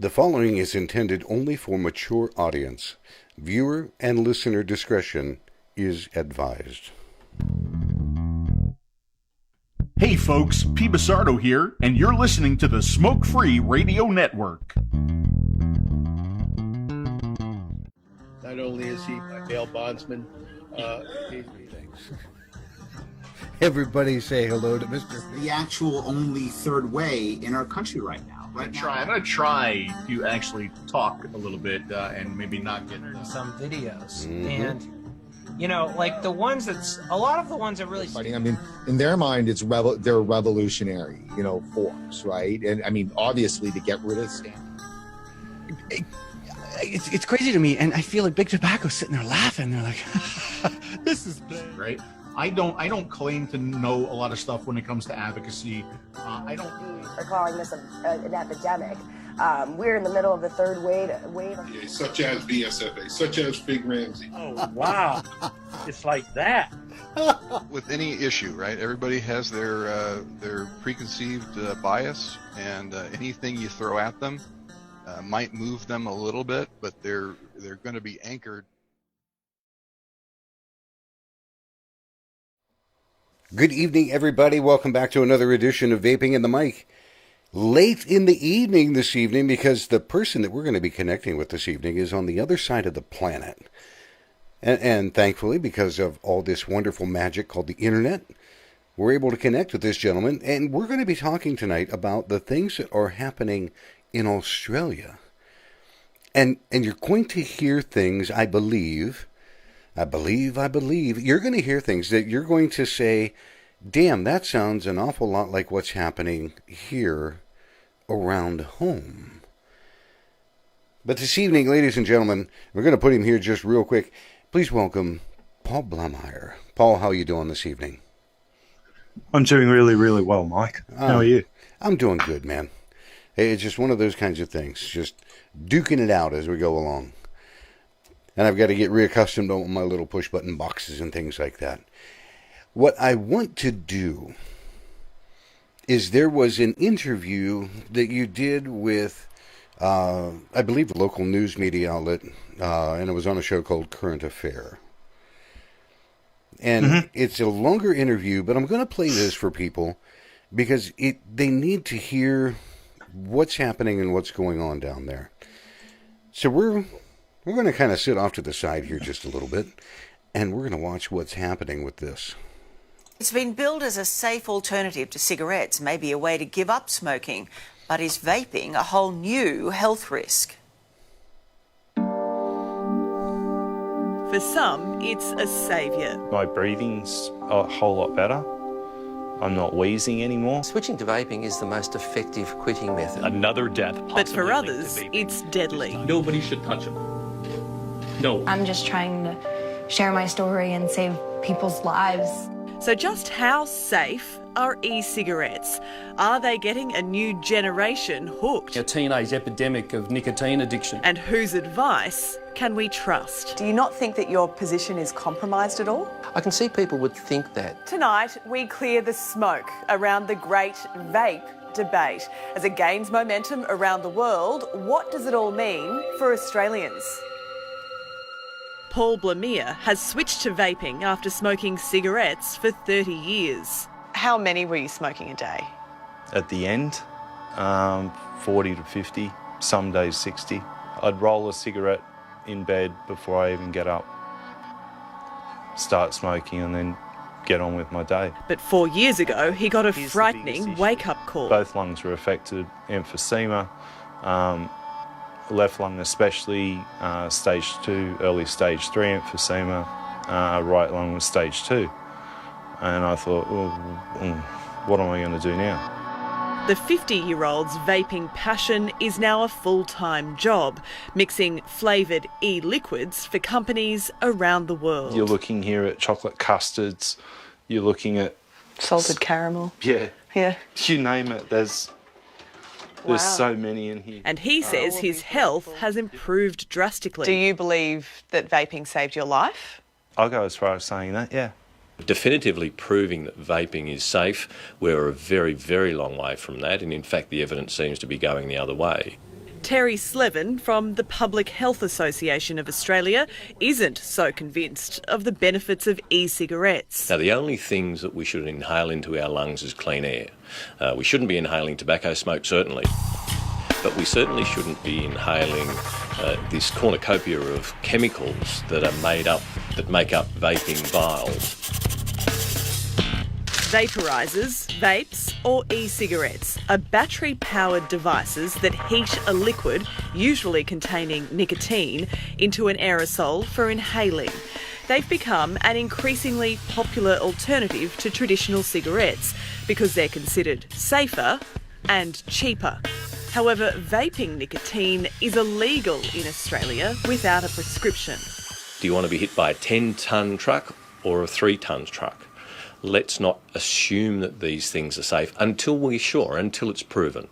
The following is intended only for mature audience. Viewer and listener discretion is advised. Hey folks, P. Basardo here, and you're listening to the Smoke Free Radio Network. Not only is he my bail bondsman, Everybody say hello to Mr. The actual only third way in our country right now. I'm going to try to actually talk a little bit and maybe not get some videos. And, you know, like the ones a lot of the ones that really... Fighting, I mean, in their mind, they're revolutionary, force, right? And, I mean, obviously to get rid of Stan. It's crazy to me, and I feel like Big Tobacco's sitting there laughing. They're like, this is... Right? I don't claim to know a lot of stuff when it comes to advocacy. I don't really... They're calling this an epidemic. We're in the middle of the third wave. Yeah, such as VSFA, such as Big Ramsey. Oh, wow. It's like that. With any issue, right? Everybody has their preconceived bias, and anything you throw at them might move them a little bit, but they're going to be anchored. Good evening, everybody. Welcome back to another edition of Vaping in the Mic. Late in the evening this evening, because the person that we're going to be connecting with this evening is on the other side of the planet. And thankfully, because of all this wonderful magic called the internet, we're able to connect with this gentleman. And we're going to be talking tonight about the things that are happening in Australia. And you're going to hear things, I believe, you're going to hear things that you're going to say, damn, that sounds an awful lot like what's happening here around home. But this evening, ladies and gentlemen, we're going to put him here just real quick. Please welcome Paul Blamire. Paul, how are you doing this evening? I'm doing really, really well, Mike. How are you? I'm doing good, man. It's just one of those kinds of things, just duking it out as we go along. And I've got to get reaccustomed to my little push-button boxes and things like that. What I want to do is there was an interview that you did with, I believe, a local news media outlet, and it was on a show called Current Affair. And it's a longer interview, but I'm going to play this for people because they need to hear what's happening and what's going on down there. So we're going to kind of sit off to the side here just a little bit, and we're going to watch what's happening with this. It's been billed as a safe alternative to cigarettes, maybe a way to give up smoking. But is vaping a whole new health risk? For some, it's a saviour. My breathing's a whole lot better. I'm not wheezing anymore. Switching to vaping is the most effective quitting method. Another death. But for others, it's deadly. Nobody should touch them. No. I'm just trying to share my story and save people's lives. So just how safe are e-cigarettes? Are they getting a new generation hooked? A teenage epidemic of nicotine addiction. And whose advice can we trust? Do you not think that your position is compromised at all? I can see people would think that. Tonight, we clear the smoke around the great vape debate. As it gains momentum around the world, what does it all mean for Australians? Paul Blamire has switched to vaping after smoking cigarettes for 30 years. How many were you smoking a day? At the end, 40 to 50, some days 60. I'd roll a cigarette in bed before I even get up, start smoking and then get on with my day. But 4 years ago, he got a frightening wake-up call. Both lungs were affected, emphysema, left lung especially, stage 2, early stage 3 emphysema, right lung was stage 2. And I thought, what am I going to do now? The 50-year-old's vaping passion is now a full-time job, mixing flavoured e-liquids for companies around the world. You're looking here at chocolate custards, you're looking at... Salted caramel. Yeah. Yeah. You name it, there's so many in here. And he says his health has improved drastically. Do you believe that vaping saved your life? I'll go as far as saying that, yeah. Definitively proving that vaping is safe, we're a very, very long way from that, and in fact the evidence seems to be going the other way. Terry Slevin from the Public Health Association of Australia isn't so convinced of the benefits of e-cigarettes. Now, the only things that we should inhale into our lungs is clean air. We shouldn't be inhaling tobacco smoke, certainly, but we certainly shouldn't be inhaling this cornucopia of chemicals that make up vaping vials. Vaporisers, vapes or e-cigarettes are battery-powered devices that heat a liquid, usually containing nicotine, into an aerosol for inhaling. They've become an increasingly popular alternative to traditional cigarettes because they're considered safer and cheaper. However, vaping nicotine is illegal in Australia without a prescription. Do you want to be hit by a 10-tonne truck or a 3-tonne truck? Let's not assume that these things are safe until we're sure, until it's proven.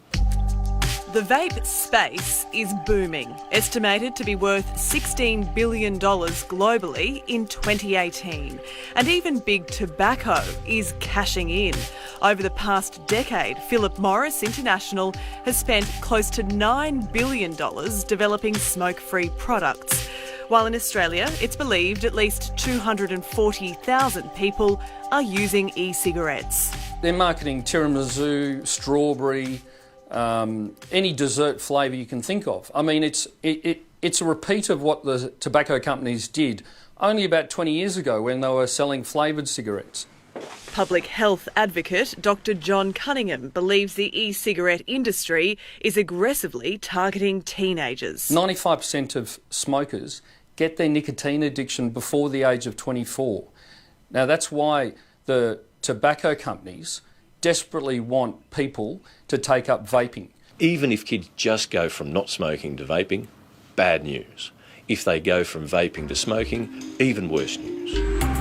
The vape space is booming, estimated to be worth $16 billion globally in 2018. And even big tobacco is cashing in. Over the past decade, Philip Morris International has spent close to $9 billion developing smoke-free products. While in Australia, it's believed at least 240,000 people are using e-cigarettes. They're marketing tiramisu, strawberry, any dessert flavour you can think of. I mean, it's a repeat of what the tobacco companies did only about 20 years ago when they were selling flavoured cigarettes. Public health advocate Dr. John Cunningham believes the e-cigarette industry is aggressively targeting teenagers. 95% of smokers get their nicotine addiction before the age of 24. Now, that's why the tobacco companies desperately want people to take up vaping. Even if kids just go from not smoking to vaping, bad news. If they go from vaping to smoking, even worse news.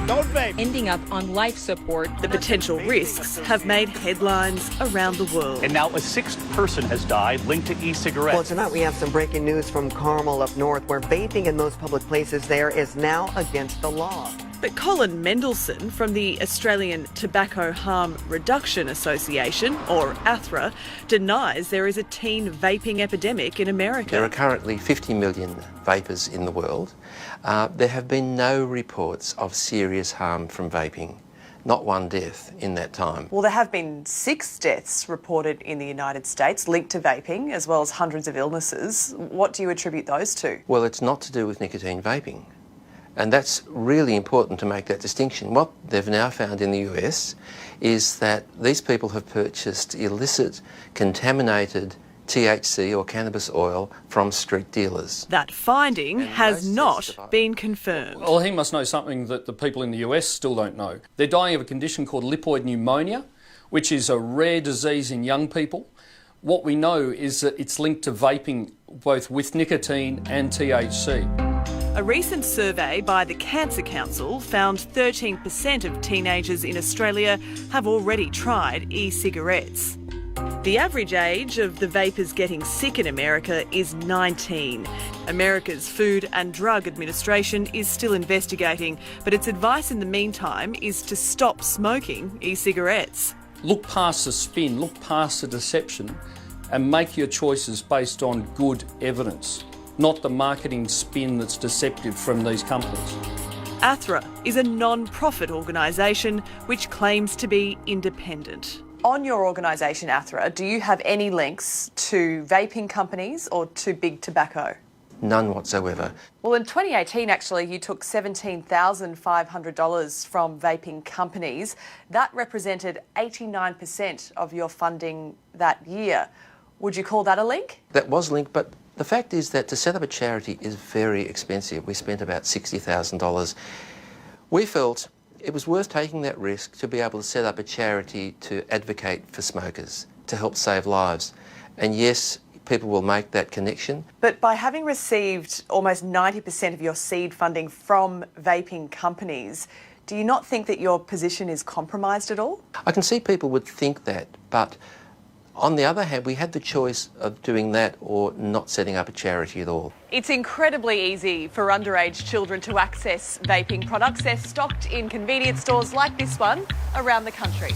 Don't vape. Ending up on life support. The potential risks have made headlines around the world. And now a sixth person has died linked to e-cigarettes. Well, tonight we have some breaking news from Carmel up north, where vaping in most public places there is now against the law. But Colin Mendelsohn from the Australian Tobacco Harm Reduction Association, or ATHRA, denies there is a teen vaping epidemic in America. There are currently 50 million vapers in the world. There have been no reports of serious harm from vaping. Not one death in that time. Well, there have been 6 deaths reported in the United States linked to vaping, as well as hundreds of illnesses. What do you attribute those to? Well, it's not to do with nicotine vaping. And that's really important to make that distinction. What they've now found in the US is that these people have purchased illicit, contaminated THC or cannabis oil from street dealers. That finding has not been confirmed. Well, he must know something that the people in the US still don't know. They're dying of a condition called lipoid pneumonia, which is a rare disease in young people. What we know is that it's linked to vaping both with nicotine and THC. A recent survey by the Cancer Council found 13% of teenagers in Australia have already tried e-cigarettes. The average age of the vapers getting sick in America is 19. America's Food and Drug Administration is still investigating, but its advice in the meantime is to stop smoking e-cigarettes. Look past the spin, look past the deception, and make your choices based on good evidence, not the marketing spin that's deceptive from these companies. ATHRA is a non-profit organisation which claims to be independent. On your organisation, ATHRA, do you have any links to vaping companies or to big tobacco? None whatsoever. Well, in 2018, actually, you took $17,500 from vaping companies. That represented 89% of your funding that year. Would you call that a link? That was linked, but the fact is that to set up a charity is very expensive. We spent about $60,000. We felt it was worth taking that risk to be able to set up a charity to advocate for smokers, to help save lives. And yes, people will make that connection. But by having received almost 90% of your seed funding from vaping companies, do you not think that your position is compromised at all? I can see people would think that, but on the other hand, we had the choice of doing that or not setting up a charity at all. It's incredibly easy for underage children to access vaping products. They're stocked in convenience stores like this one around the country.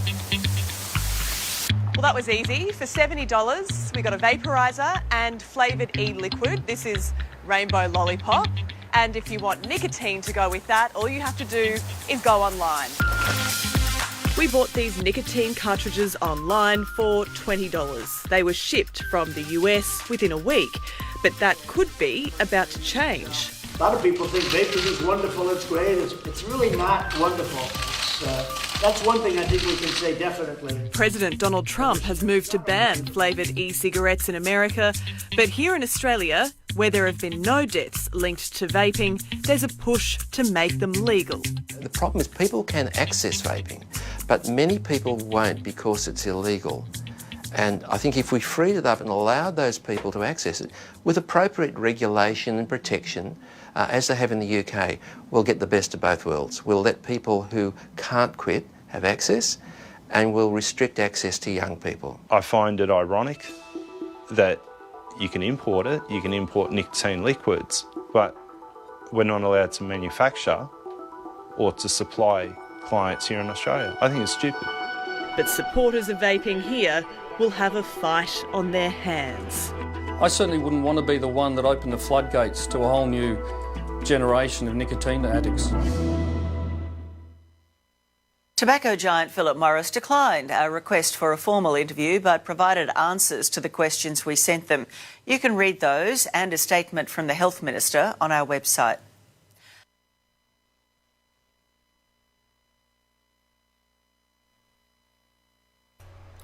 Well, that was easy. For $70, we got a vaporizer and flavoured e-liquid. This is Rainbow Lollipop. And if you want nicotine to go with that, all you have to do is go online. We bought these nicotine cartridges online for $20. They were shipped from the US within a week, but that could be about to change. A lot of people think vaping is wonderful, it's great. It's really not wonderful. That's one thing I think we can say definitely. President Donald Trump has moved to ban flavoured e-cigarettes in America, but here in Australia, where there have been no deaths linked to vaping, there's a push to make them legal. The problem is people can access vaping, but many people won't because it's illegal. And I think if we freed it up and allowed those people to access it with appropriate regulation and protection, as they have in the UK, we'll get the best of both worlds. We'll let people who can't quit have access, and we'll restrict access to young people. I find it ironic that you can import it, you can import nicotine liquids, but we're not allowed to manufacture or to supply clients here in Australia. I think it's stupid. But supporters of vaping here will have a fight on their hands. I certainly wouldn't want to be the one that opened the floodgates to a whole new generation of nicotine addicts. Tobacco giant Philip Morris declined our request for a formal interview but provided answers to the questions we sent them. You can read those and a statement from the Health Minister on our website.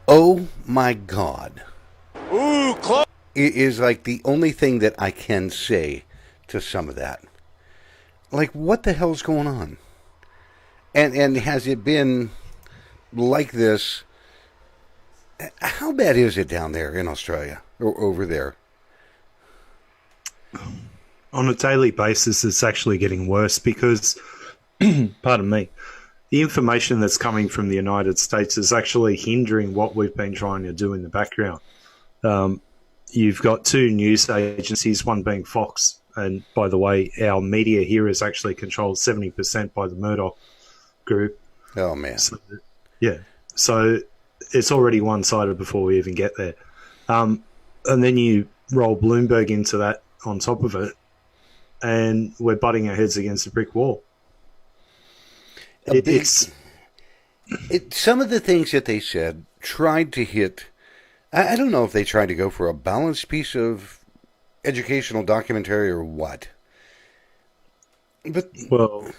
Oh my God. Ooh, close. It is like the only thing that I can say to some of that. Like, what the hell's going on? And has it been like this? How bad is it down there in Australia or over there? On a daily basis, it's actually getting worse because, pardon me, the information that's coming from the United States is actually hindering what we've been trying to do in the background. You've got two news agencies, one being Fox, and by the way, our media here is actually controlled 70% by the Murdoch group. Oh, man. So, yeah. So it's already one-sided before we even get there. And then you roll Bloomberg into that on top of it, and we're butting our heads against a brick wall. Some of the things that they said tried to hit, I don't know if they tried to go for a balanced piece of educational documentary or what. But well,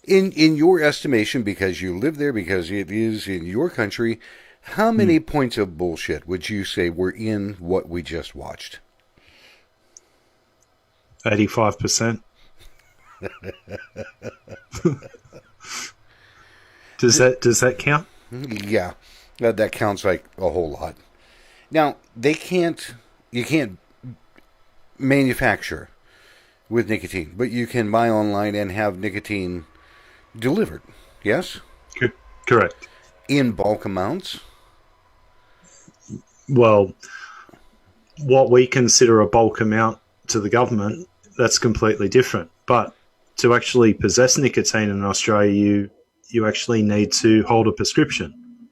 in your estimation, because you live there, because it is in your country, how many points of bullshit would you say were in what we just watched? 85%. Does that count? Yeah, that counts like a whole lot. Now, you can't manufacture with nicotine, but you can buy online and have nicotine delivered, yes? Correct. In bulk amounts? Well, what we consider a bulk amount to the government, that's completely different. But to actually possess nicotine in Australia, you actually need to hold a prescription.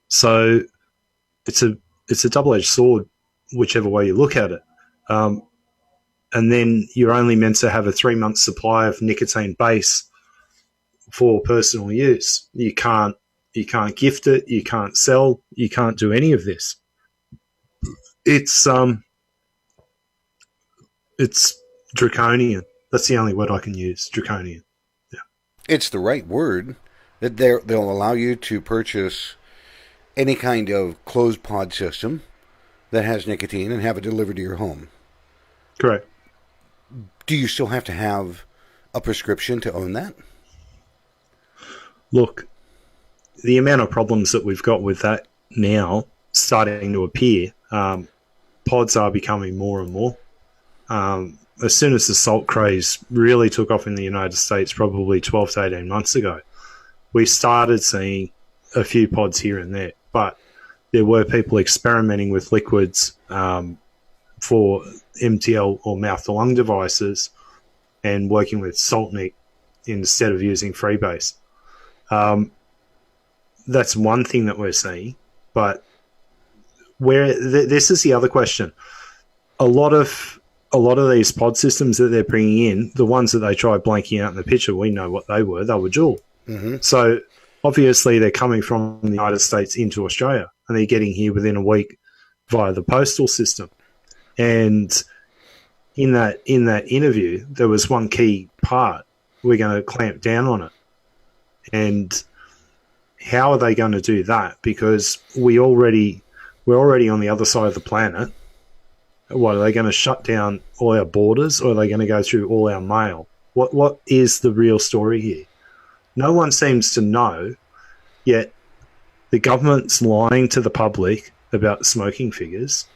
So it's a double-edged sword, whichever way you look at it. And then you're only meant to have a 3-month supply of nicotine base for personal use. You can't gift it, you can't sell, you can't do any of this. It's draconian. That's the only word I can use, draconian. Yeah. It's the right word. That they'll allow you to purchase any kind of closed pod system that has nicotine and have it delivered to your home. Correct. Do you still have to have a prescription to own that? Look, the amount of problems that we've got with that now starting to appear, pods are becoming more and more. As soon as the salt craze really took off in the United States, probably 12 to 18 months ago, we started seeing a few pods here and there. But there were people experimenting with liquids for MTL or mouth-to-lung devices and working with salt nic instead of using freebase. that's one thing that we're seeing. But this is the other question. A lot of these pod systems that they're bringing in, the ones that they tried blanking out in the picture, we know what they were. They were dual. Mm-hmm. So obviously they're coming from the United States into Australia, and they're getting here within a week via the postal system. And in that interview, there was one key part. We're going to clamp down on it. And how are they going to do that? Because we're already on the other side of the planet. What, are they going to shut down all our borders, or are they going to go through all our mail? What is the real story here? No one seems to know, yet the government's lying to the public about smoking figures.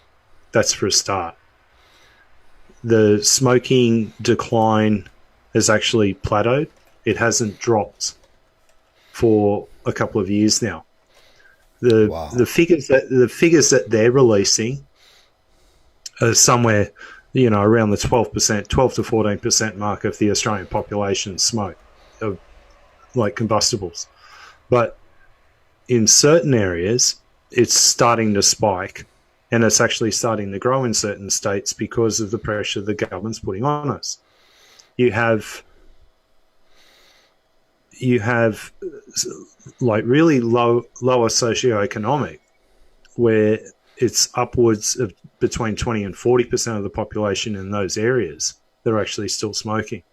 That's for a start. The smoking decline has actually plateaued. It hasn't dropped for a couple of years now. The figures that they're releasing are somewhere, around the 12% to 14% mark of the Australian population smoke, of like combustibles. But in certain areas, it's starting to spike, and it's actually starting to grow in certain states because of the pressure the government's putting on us. You have like really lower socioeconomic, where it's upwards of between 20 and 40% of the population in those areas that are actually still smoking.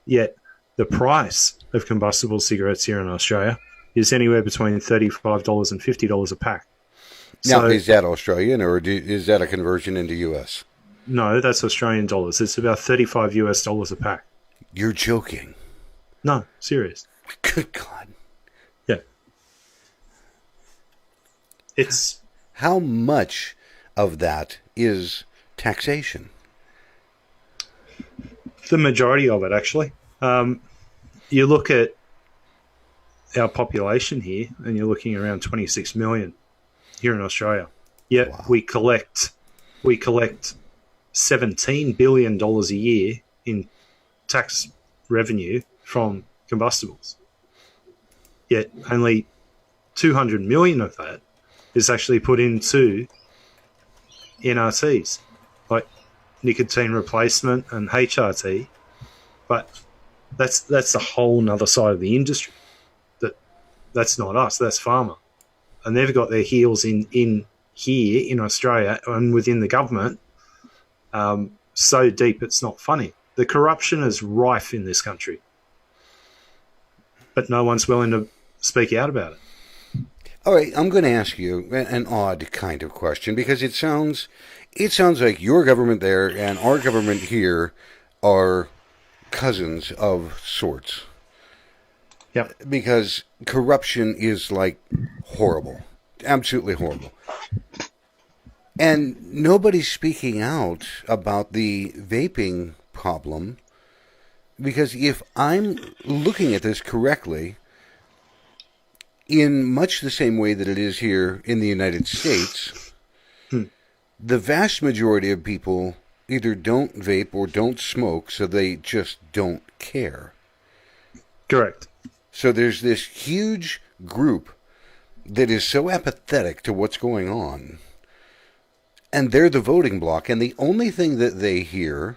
Yet the price of combustible cigarettes here in Australia is anywhere between $35 and $50 a pack. Now, is that Australian, or is that a conversion into US? No, that's Australian dollars. It's about $35 US a pack. You're joking. No, serious. Good God. Yeah. It's... How much of that is taxation? The majority of it, actually. You look at our population here, and you're looking around 26 million here in Australia. Yet we collect $17 billion a year in tax revenue from combustibles. Yet only 200 million of that is actually put into NRTs, like nicotine replacement and HRT. But that's a whole nother side of the industry. That's not us, that's pharma. And they've got their heels in here in Australia and within the government so deep it's not funny. The corruption is rife in this country, but no one's willing to speak out about it. All right, I'm going to ask you an odd kind of question, because it sounds like your government there and our government here are cousins of sorts. Yep. Because corruption is like horrible, absolutely horrible. And nobody's speaking out about the vaping problem, because if I'm looking at this correctly, in much the same way that it is here in the United States, the vast majority of people either don't vape or don't smoke, so they just don't care. Correct. So there's this huge group that is so apathetic to what's going on, and they're the voting bloc, and the only thing that they hear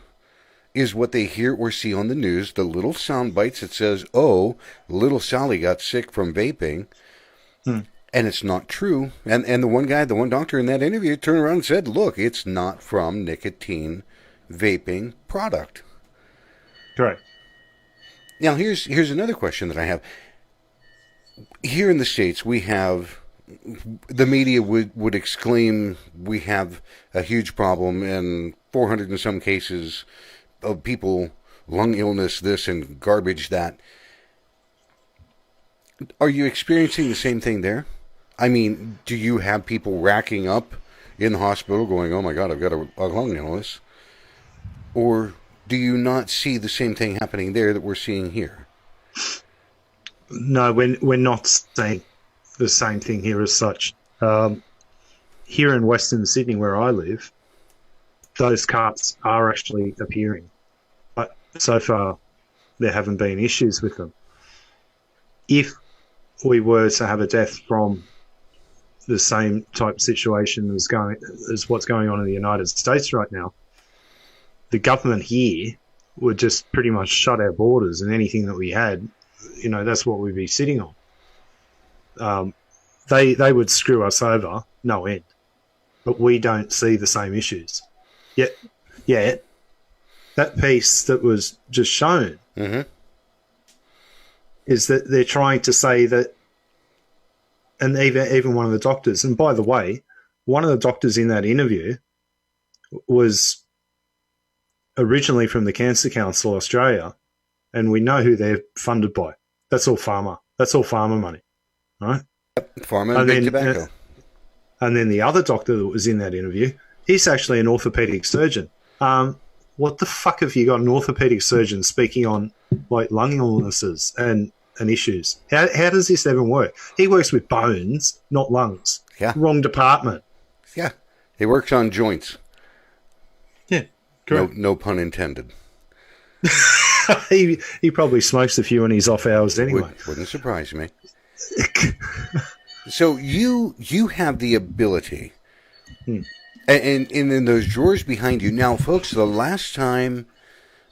is what they hear or see on the news, the little sound bites that says, oh, little Sally got sick from vaping, and it's not true. And the one doctor in that interview turned around and said, look, it's not from nicotine vaping product. Correct. Now, here's another question that I have. Here in the States, we have, the media would exclaim, we have a huge problem, and 400 and some cases of people, lung illness, this, and garbage, that. Are you experiencing the same thing there? I mean, do you have people racking up in the hospital going, oh my God, I've got a lung illness? Or do you not see the same thing happening there that we're seeing here? No, we're not seeing the same thing here as such. Here in Western Sydney, where I live, those carts are actually appearing. But so far, there haven't been issues with them. If we were to have a death from the same type situation as what's going on in the United States right now, the government here would just pretty much shut our borders, and anything that we had, that's what we'd be sitting on. They would screw us over, no end. But we don't see the same issues. Yet that piece that was just shown is that they're trying to say that, and even one of the doctors, and by the way, one of the doctors in that interview was originally from the Cancer Council Australia, and we know who they're funded by. That's all pharma. That's all pharma money, right? Pharma and big tobacco. And then the other doctor that was in that interview, he's actually an orthopedic surgeon. What the fuck have you got an orthopedic surgeon speaking on like lung illnesses and issues? How does this even work? He works with bones, not lungs. Yeah. Wrong department. Yeah. He works on joints. Yeah. Correct. No pun intended. He probably smokes a few in his off hours anyway. Wouldn't surprise me. So you have the ability, and in those drawers behind you. Now, folks, the last time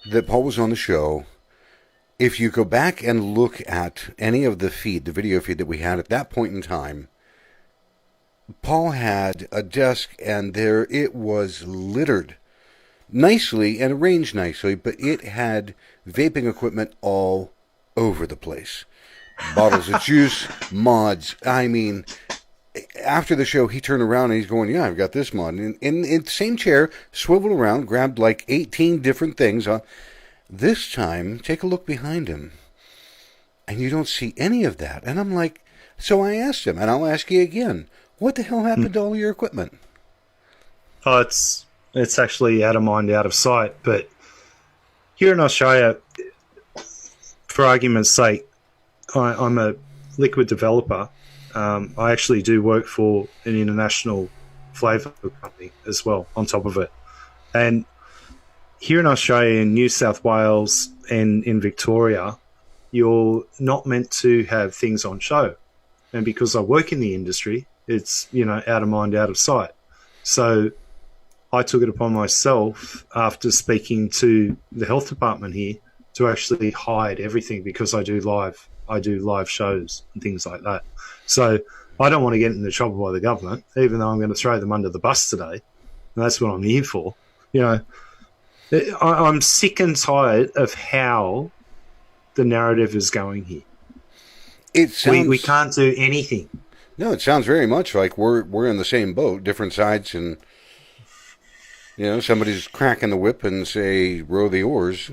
that Paul was on the show, if you go back and look at any of the video feed that we had at that point in time, Paul had a desk, and there it was littered nicely and arranged nicely, but it had vaping equipment all over the place. Bottles of juice, mods. I mean, after the show, he turned around and he's going, yeah, I've got this mod. And in the same chair, swiveled around, grabbed like 18 different things. This time, take a look behind him, and you don't see any of that. And I'm like, so I asked him, and I'll ask you again, what the hell happened to all your equipment? Oh, it's actually out of mind, out of sight. But here in Australia, for argument's sake, I'm a liquid developer. I actually do work for an international flavour company as well, on top of it. And here in Australia, in New South Wales and in Victoria, you're not meant to have things on show. And because I work in the industry, it's, out of mind, out of sight. So I took it upon myself, after speaking to the health department here, to actually hide everything, because I do live shows and things like that. So I don't want to get into trouble by the government, even though I'm going to throw them under the bus today. And that's what I'm here for. I'm sick and tired of how the narrative is going here. We can't do anything. No, it sounds very much like we're in the same boat, different sides, and somebody's cracking the whip and say row the oars.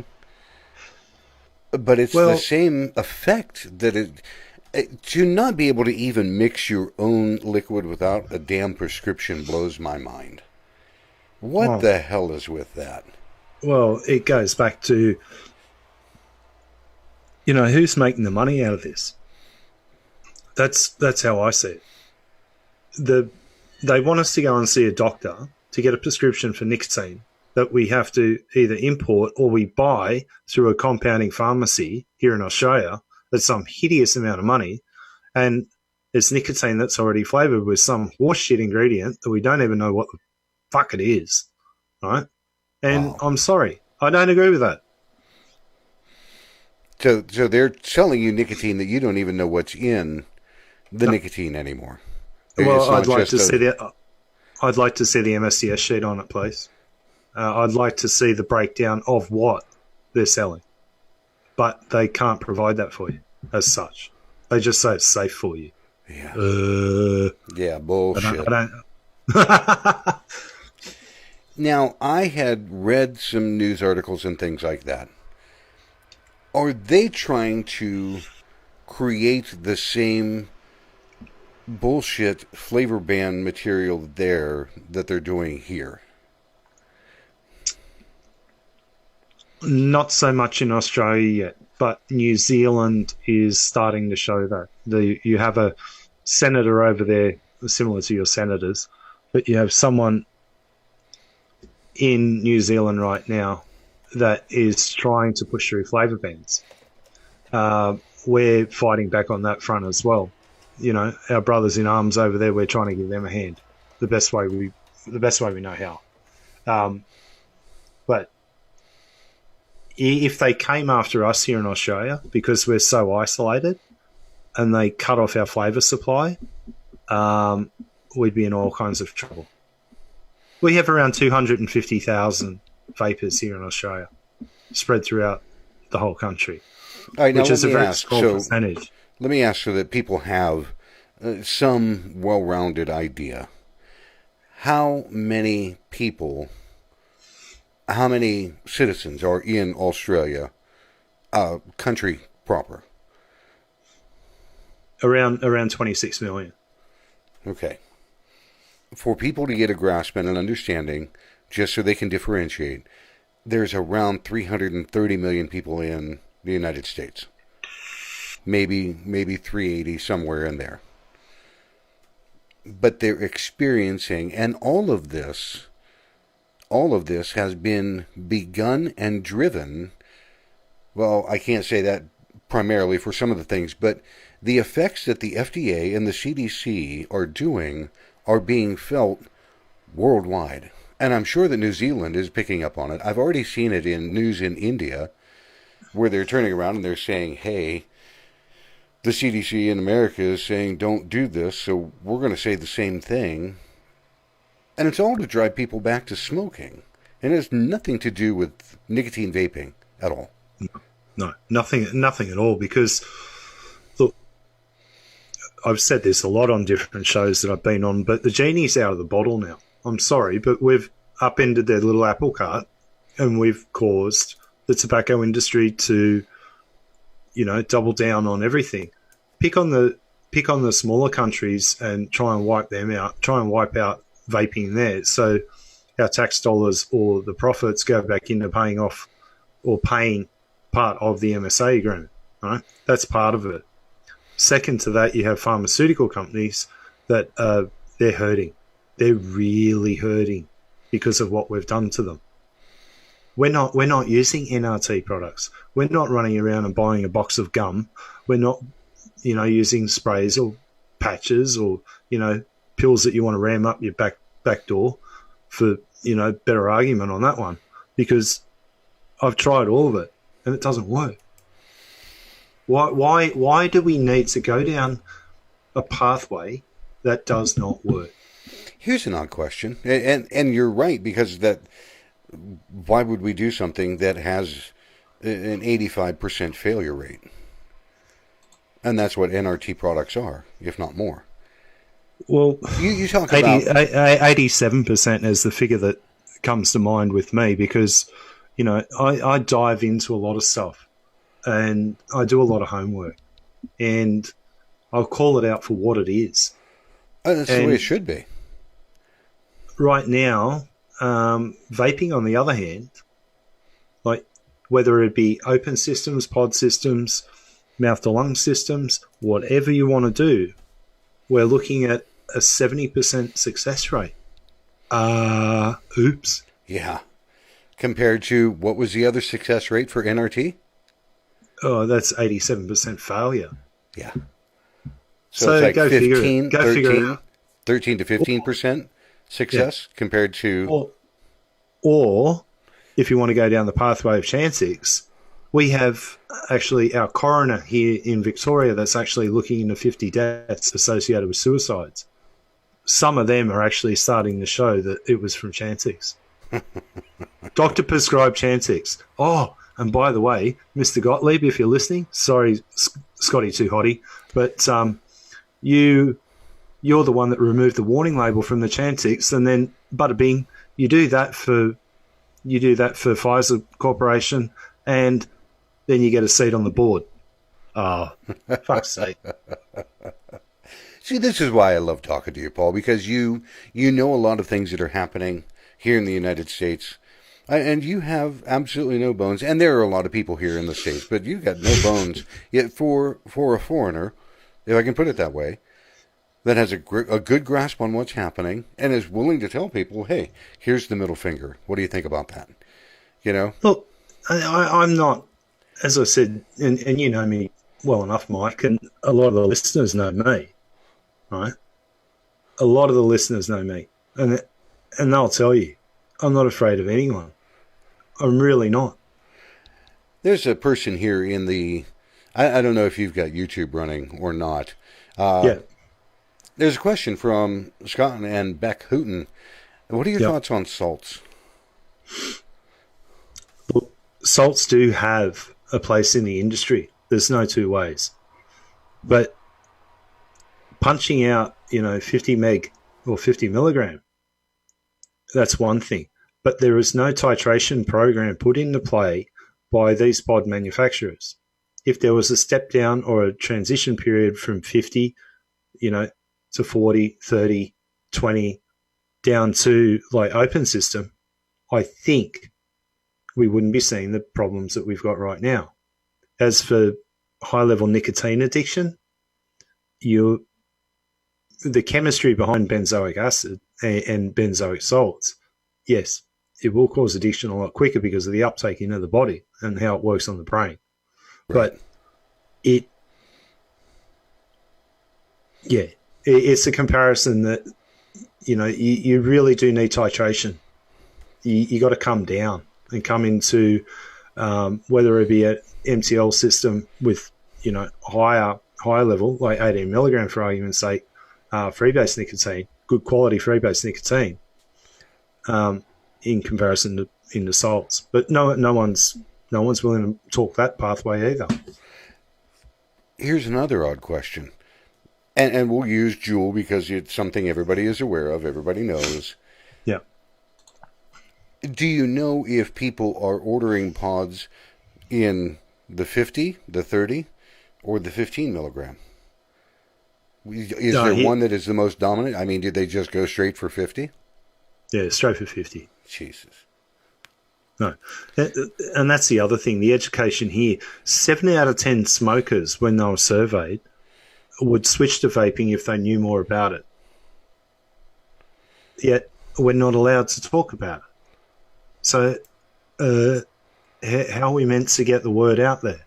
But it's the same effect that to not be able to even mix your own liquid without a damn prescription blows my mind. What the hell is with that? Well, it goes back to, who's making the money out of this? That's how I see it. They want us to go and see a doctor to get a prescription for nicotine that we have to either import or we buy through a compounding pharmacy here in Australia at some hideous amount of money, and it's nicotine that's already flavoured with some horseshit ingredient that we don't even know what the fuck it is, right? And I'm sorry, I don't agree with that. So they're selling you nicotine that you don't even know what's in the nicotine anymore. Well, I'd like to see the MSCS sheet on it, please. I'd like to see the breakdown of what they're selling. But they can't provide that for you as such. They just say it's safe for you. Yeah. Yeah, bullshit. Now, I had read some news articles and things like that. Are they trying to create the same bullshit flavor ban material there that they're doing here? Not so much in Australia yet, but New Zealand is starting to show that. You have a senator over there, similar to your senators, but you have someone in New Zealand right now that is trying to push through flavour bans. we're fighting back on that front as well. You know, our brothers in arms over there, we're trying to give them a hand the best way we know how. But if they came after us here in Australia because we're so isolated and they cut off our flavour supply, we'd be in all kinds of trouble. We have around 250,000 vapors here in Australia, spread throughout the whole country, which is a very small percentage. Let me ask so that people have some well-rounded idea. How many citizens are in Australia, country proper? Around 26 million. Okay. For people to get a grasp and an understanding, just so they can differentiate, there's around 330 million people in the United States. Maybe 380, somewhere in there. But they're experiencing, and all of this has been begun and driven, well, I can't say that primarily for some of the things, but the effects that the FDA and the CDC are doing are being felt worldwide. And I'm sure that New Zealand is picking up on it. I've already seen it in news in India, where they're turning around and they're saying, hey, the CDC in America is saying don't do this, so we're going to say the same thing. And it's all to drive people back to smoking. And it has nothing to do with nicotine vaping at all. No, nothing at all, because, look, I've said this a lot on different shows that I've been on, but the genie's out of the bottle now. I'm sorry, but we've upended their little apple cart and we've caused the tobacco industry to, you know, double down on everything. Pick on the smaller countries and try and wipe them out. Try and wipe out vaping there. So our tax dollars or the profits go back into paying off or paying part of the MSA agreement. Right? That's part of it. Second to that, you have pharmaceutical companies that they're hurting. They're really hurting because of what we've done to them. We're not using NRT products. We're not running around and buying a box of gum. We're not, you know, using sprays or patches or, you know, pills that you want to ram up your back door for, you know, better argument on that one, because I've tried all of it and it doesn't work. Why do we need to go down a pathway that does not work? Here's an odd question, and you're right, because that, why would we do something that has an 85% failure rate? And that's what NRT products are, if not more. Well, you talk 87% is the figure that comes to mind with me, because, you know, I dive into a lot of stuff and I do a lot of homework and I'll call it out for what it is. Oh, that's the way it should be. Right now, vaping, on the other hand, like whether it be open systems, pod systems, mouth-to-lung systems, whatever you want to do, we're looking at a 70% success rate. Oops. Yeah. Compared to, what was the other success rate for NRT? Oh, that's 87% failure. Yeah. So it's like go 15, figure it out. 13 to 15% success compared to... Or, if you want to go down the pathway of Chantix, we have actually our coroner here in Victoria that's actually looking into 50 deaths associated with suicides. Some of them are actually starting to show that it was from Chantix. Doctor prescribed Chantix. Oh, and by the way, Mr. Gottlieb, if you're listening, sorry, Scotty too hotty, but you're the one that removed the warning label from the Chantix, and then bada bing, you do that for Pfizer Corporation, and then you get a seat on the board. Oh, fuck's sake. See, this is why I love talking to you, Paul, because you know a lot of things that are happening here in the United States, and you have absolutely no bones. And there are a lot of people here in the States, but you've got no bones. Yet for a foreigner, if I can put it that way, that has a good grasp on what's happening and is willing to tell people, hey, here's the middle finger. What do you think about that? You know? Look, I'm not, as I said, and you know me, well enough, Mike, and a lot of the listeners know me, right? A lot of the listeners know me, and they'll tell you, I'm not afraid of anyone. I'm really not. There's a person here in the... I don't know if you've got YouTube running or not. Yeah. There's a question from Scott and Beck Hooten. What are your thoughts on salts? Well, salts do have a place in the industry. There's no two ways. But punching out, 50 meg or 50 milligram, that's one thing. But there is no titration program put into play by these pod manufacturers. If there was a step down or a transition period from 50, to 40, 30, 20, down to like open system, I think we wouldn't be seeing the problems that we've got right now. As for high-level nicotine addiction, the chemistry behind benzoic acid and benzoic salts, yes, it will cause addiction a lot quicker because of the uptake into the body and how it works on the brain. Right. But it's a comparison that, you really do need titration. You got to come down and come into whether it be an MTL system with, higher level, like 18 milligram for argument's sake, freebase nicotine, good quality freebase nicotine, in comparison to into salts. But no one's willing to talk that pathway either. Here's another odd question. And we'll use Juul because it's something everybody is aware of, everybody knows. Yeah. Do you know if people are ordering pods in the 50, the 30, or the 15 milligram? Is there one that is the most dominant? I mean, did they just go straight for 50? Yeah, straight for 50. Jesus. No. And that's the other thing, the education here. 7 out of 10 smokers, when they were surveyed, would switch to vaping if they knew more about it. Yet, we're not allowed to talk about it. So, how are we meant to get the word out there?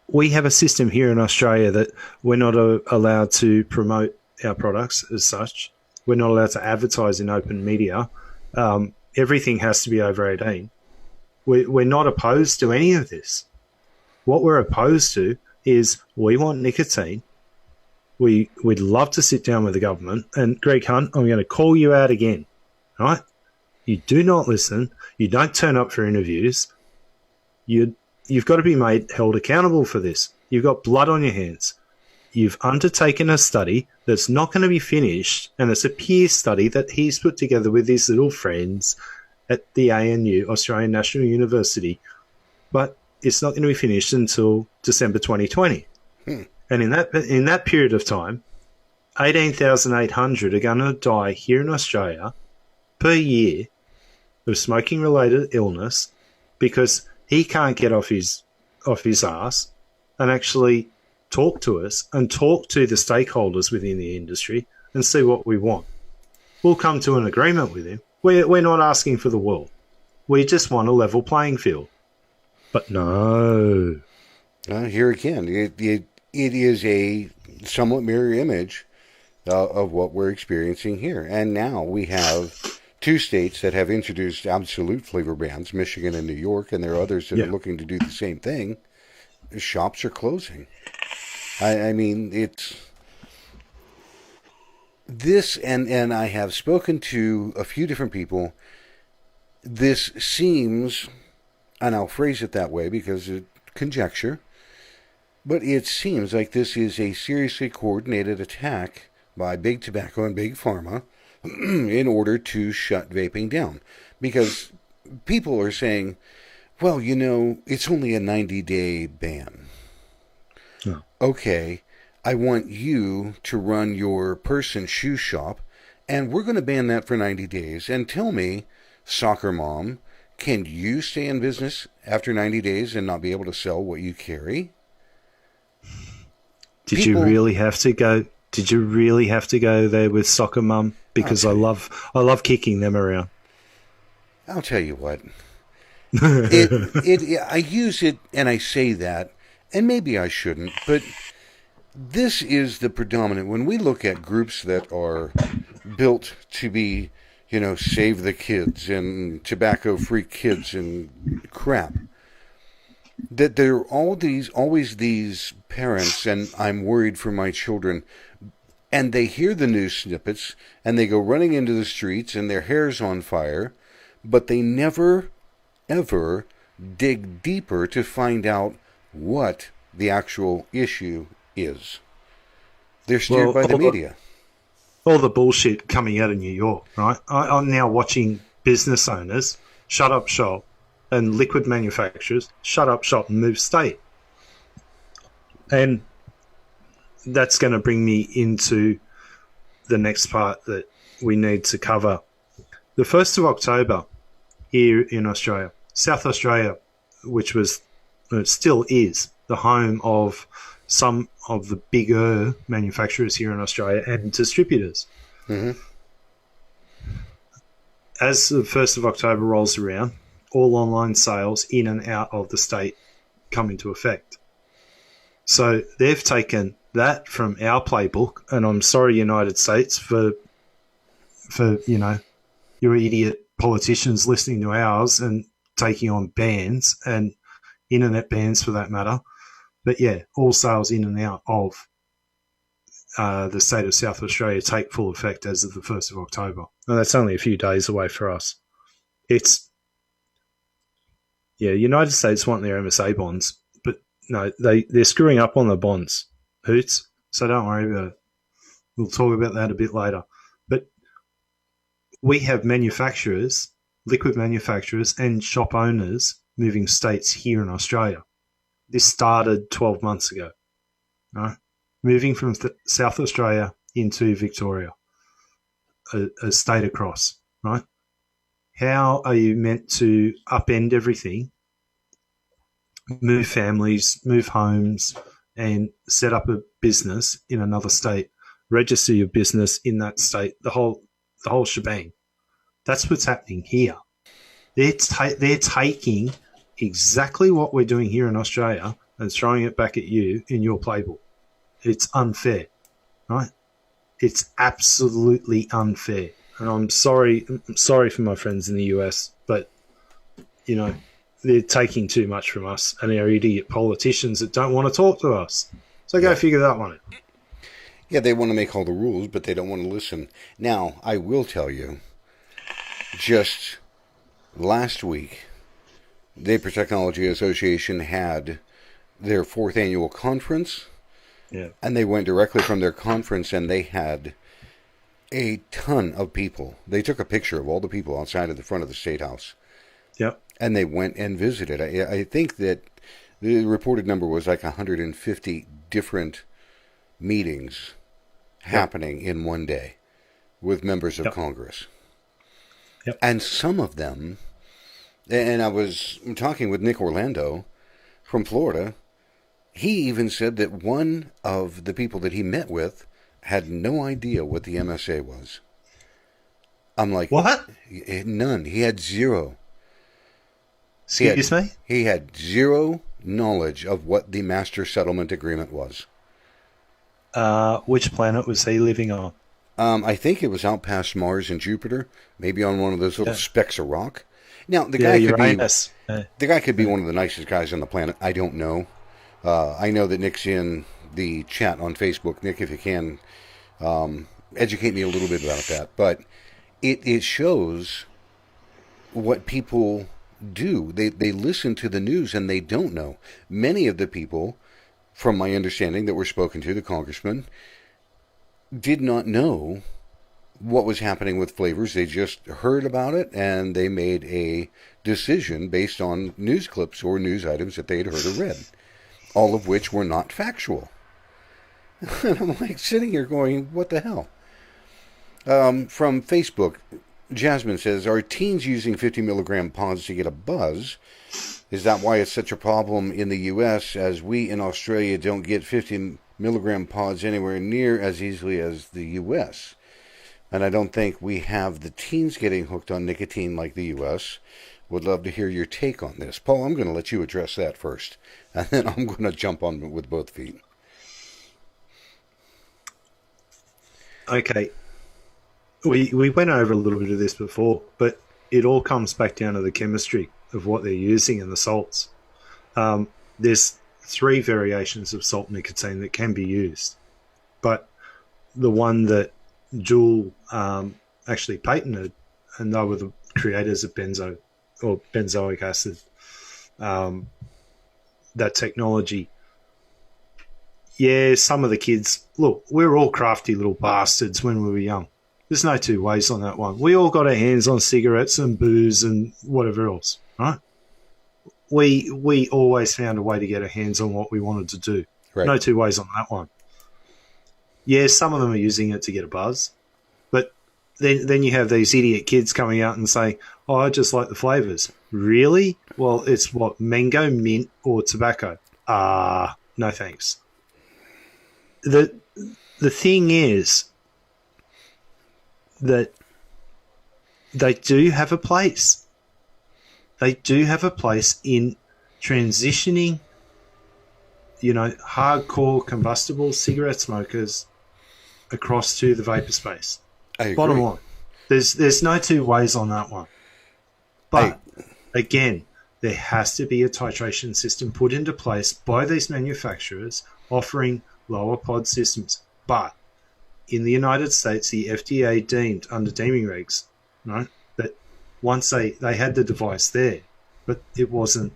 We have a system here in Australia that we're not allowed to promote our products as such. We're not allowed to advertise in open media. Everything has to be over 18. We're not opposed to any of this. What we're opposed to is we want nicotine. We'd love to sit down with the government. And Greg Hunt, I'm going to call you out again, right? You do not listen. You don't turn up for interviews. You've got to be held accountable for this. You've got blood on your hands. You've undertaken a study that's not going to be finished, and it's a peer study that he's put together with his little friends at the ANU, Australian National University, but it's not going to be finished until December 2020. And in that period of time, 18,800 are going to die here in Australia per year of smoking-related illness because he can't get off his ass and actually talk to us and talk to the stakeholders within the industry and see what we want. We'll come to an agreement with him. We're not asking for the world. We just want a level playing field. But no. Here again, it is a somewhat mirror image of what we're experiencing here. And now we have 2 states that have introduced absolute flavor bans, Michigan and New York, and there are others that are looking to do the same thing. Shops are closing. I mean, it's this, and I have spoken to a few different people. This seems, and I'll phrase it that way because it's conjecture, but it seems like this is a seriously coordinated attack by Big Tobacco and Big Pharma in order to shut vaping down. Because people are saying, well, it's only a 90-day ban. Yeah. Okay, I want you to run your person shoe shop, and we're going to ban that for 90 days. And tell me, soccer mom, can you stay in business after 90 days and not be able to sell what you carry? Did you really have to go there with soccer mum? Because I love kicking them around. I'll tell you what. I use it and I say that and maybe I shouldn't, but this is the predominant. When we look at groups that are built to be, save the kids and tobacco-free kids and crap, that there are always these parents, and I'm worried for my children, and they hear the news snippets, and they go running into the streets, and their hair's on fire, but they never, ever dig deeper to find out what the actual issue is. They're steered by the media. All the bullshit coming out of New York, right? I'm now watching business owners shut up shop and liquid manufacturers shut up shop and move state. And that's going to bring me into the next part that we need to cover. The 1st of October here in Australia, South Australia, which still is the home of some of the bigger manufacturers here in Australia and distributors. Mm-hmm. As the 1st of October rolls around, all online sales in and out of the state come into effect. So they've taken that from our playbook, and I'm sorry, United States, for your idiot politicians listening to ours and taking on bans and internet bans for that matter. But yeah, all sales in and out of the state of South Australia take full effect as of the 1st of October. And that's only a few days away for us. United States want their MSA bonds, but no, they're screwing up on the bonds, Hoots, so don't worry about it. We'll talk about that a bit later. But we have manufacturers, liquid manufacturers and shop owners moving states here in Australia. This started 12 months ago, right? Moving from South Australia into Victoria, a state across, right? How are you meant to upend everything, move families, move homes, and set up a business in another state, register your business in that state, the whole shebang? That's what's happening here. They're taking exactly what we're doing here in Australia and throwing it back at you in your playbook. It's unfair, right? It's absolutely unfair. And I'm sorry for my friends in the US, but, they're taking too much from us and our idiot politicians that don't want to talk to us. So go figure that one out. Yeah, they want to make all the rules, but they don't want to listen. Now, I will tell you, just last week, the Vapor Technology Association had their 4th annual conference. Yeah. And they went directly from their conference, and they had a ton of people. They took a picture of all the people outside of the front of the State House. Yep. And they went and visited. I think that the reported number was like 150 different meetings happening in one day with members of Congress. Yep. And some of them, and I was talking with Nick Orlando from Florida, he even said that one of the people that he met with had no idea what the MSA was. I'm like, what? None. He had zero. Excuse me? He had zero knowledge of what the Master Settlement Agreement was. Which planet was he living on? I think it was out past Mars and Jupiter, maybe on one of those little specks of rock. Now, the guy could be one of the nicest guys on the planet. I don't know. I know that Nick's in the chat on Facebook. Nick, if you can, educate me a little bit about that. But it shows what people do. They listen to the news and they don't know. Many of the people, from my understanding that were spoken to, the congressman, did not know what was happening with flavors. They just heard about it and they made a decision based on news clips or news items that they had heard or read, all of which were not factual. And I'm like sitting here going, what the hell? From Facebook, Jasmine says, are teens using 50 milligram pods to get a buzz? Is that why it's such a problem in the U.S., as we in Australia don't get 50 milligram pods anywhere near as easily as the U.S.? And I don't think we have the teens getting hooked on nicotine like the U.S. Would love to hear your take on this. Paul, I'm going to let you address that first, and then I'm going to jump on with both feet. Okay. We went over a little bit of this before, but it all comes back down to the chemistry of what they're using in the salts. There's 3 variations of salt nicotine that can be used, but the one that Juul actually patented, and they were the creators of benzoic acid, that technology. Yeah, some of the kids, look, we were all crafty little bastards when we were young. There's no two ways on that one. We all got our hands on cigarettes and booze and whatever else, right? We always found a way to get our hands on what we wanted to do. Right. No two ways on that one. Yeah, some of them are using it to get a buzz, but then you have these idiot kids coming out and saying, "Oh, I just like the flavors." Really? Well, it's what, mango, mint, or tobacco? No thanks. The thing is that they do have a place. They do have a place in transitioning, hardcore combustible cigarette smokers across to the vapor space. I agree. Bottom line, there's no two ways on that one. But again, there has to be a titration system put into place by these manufacturers offering lower pod systems. But in the United States, the FDA deemed under deeming regs, right, that once they had the device there, but it wasn't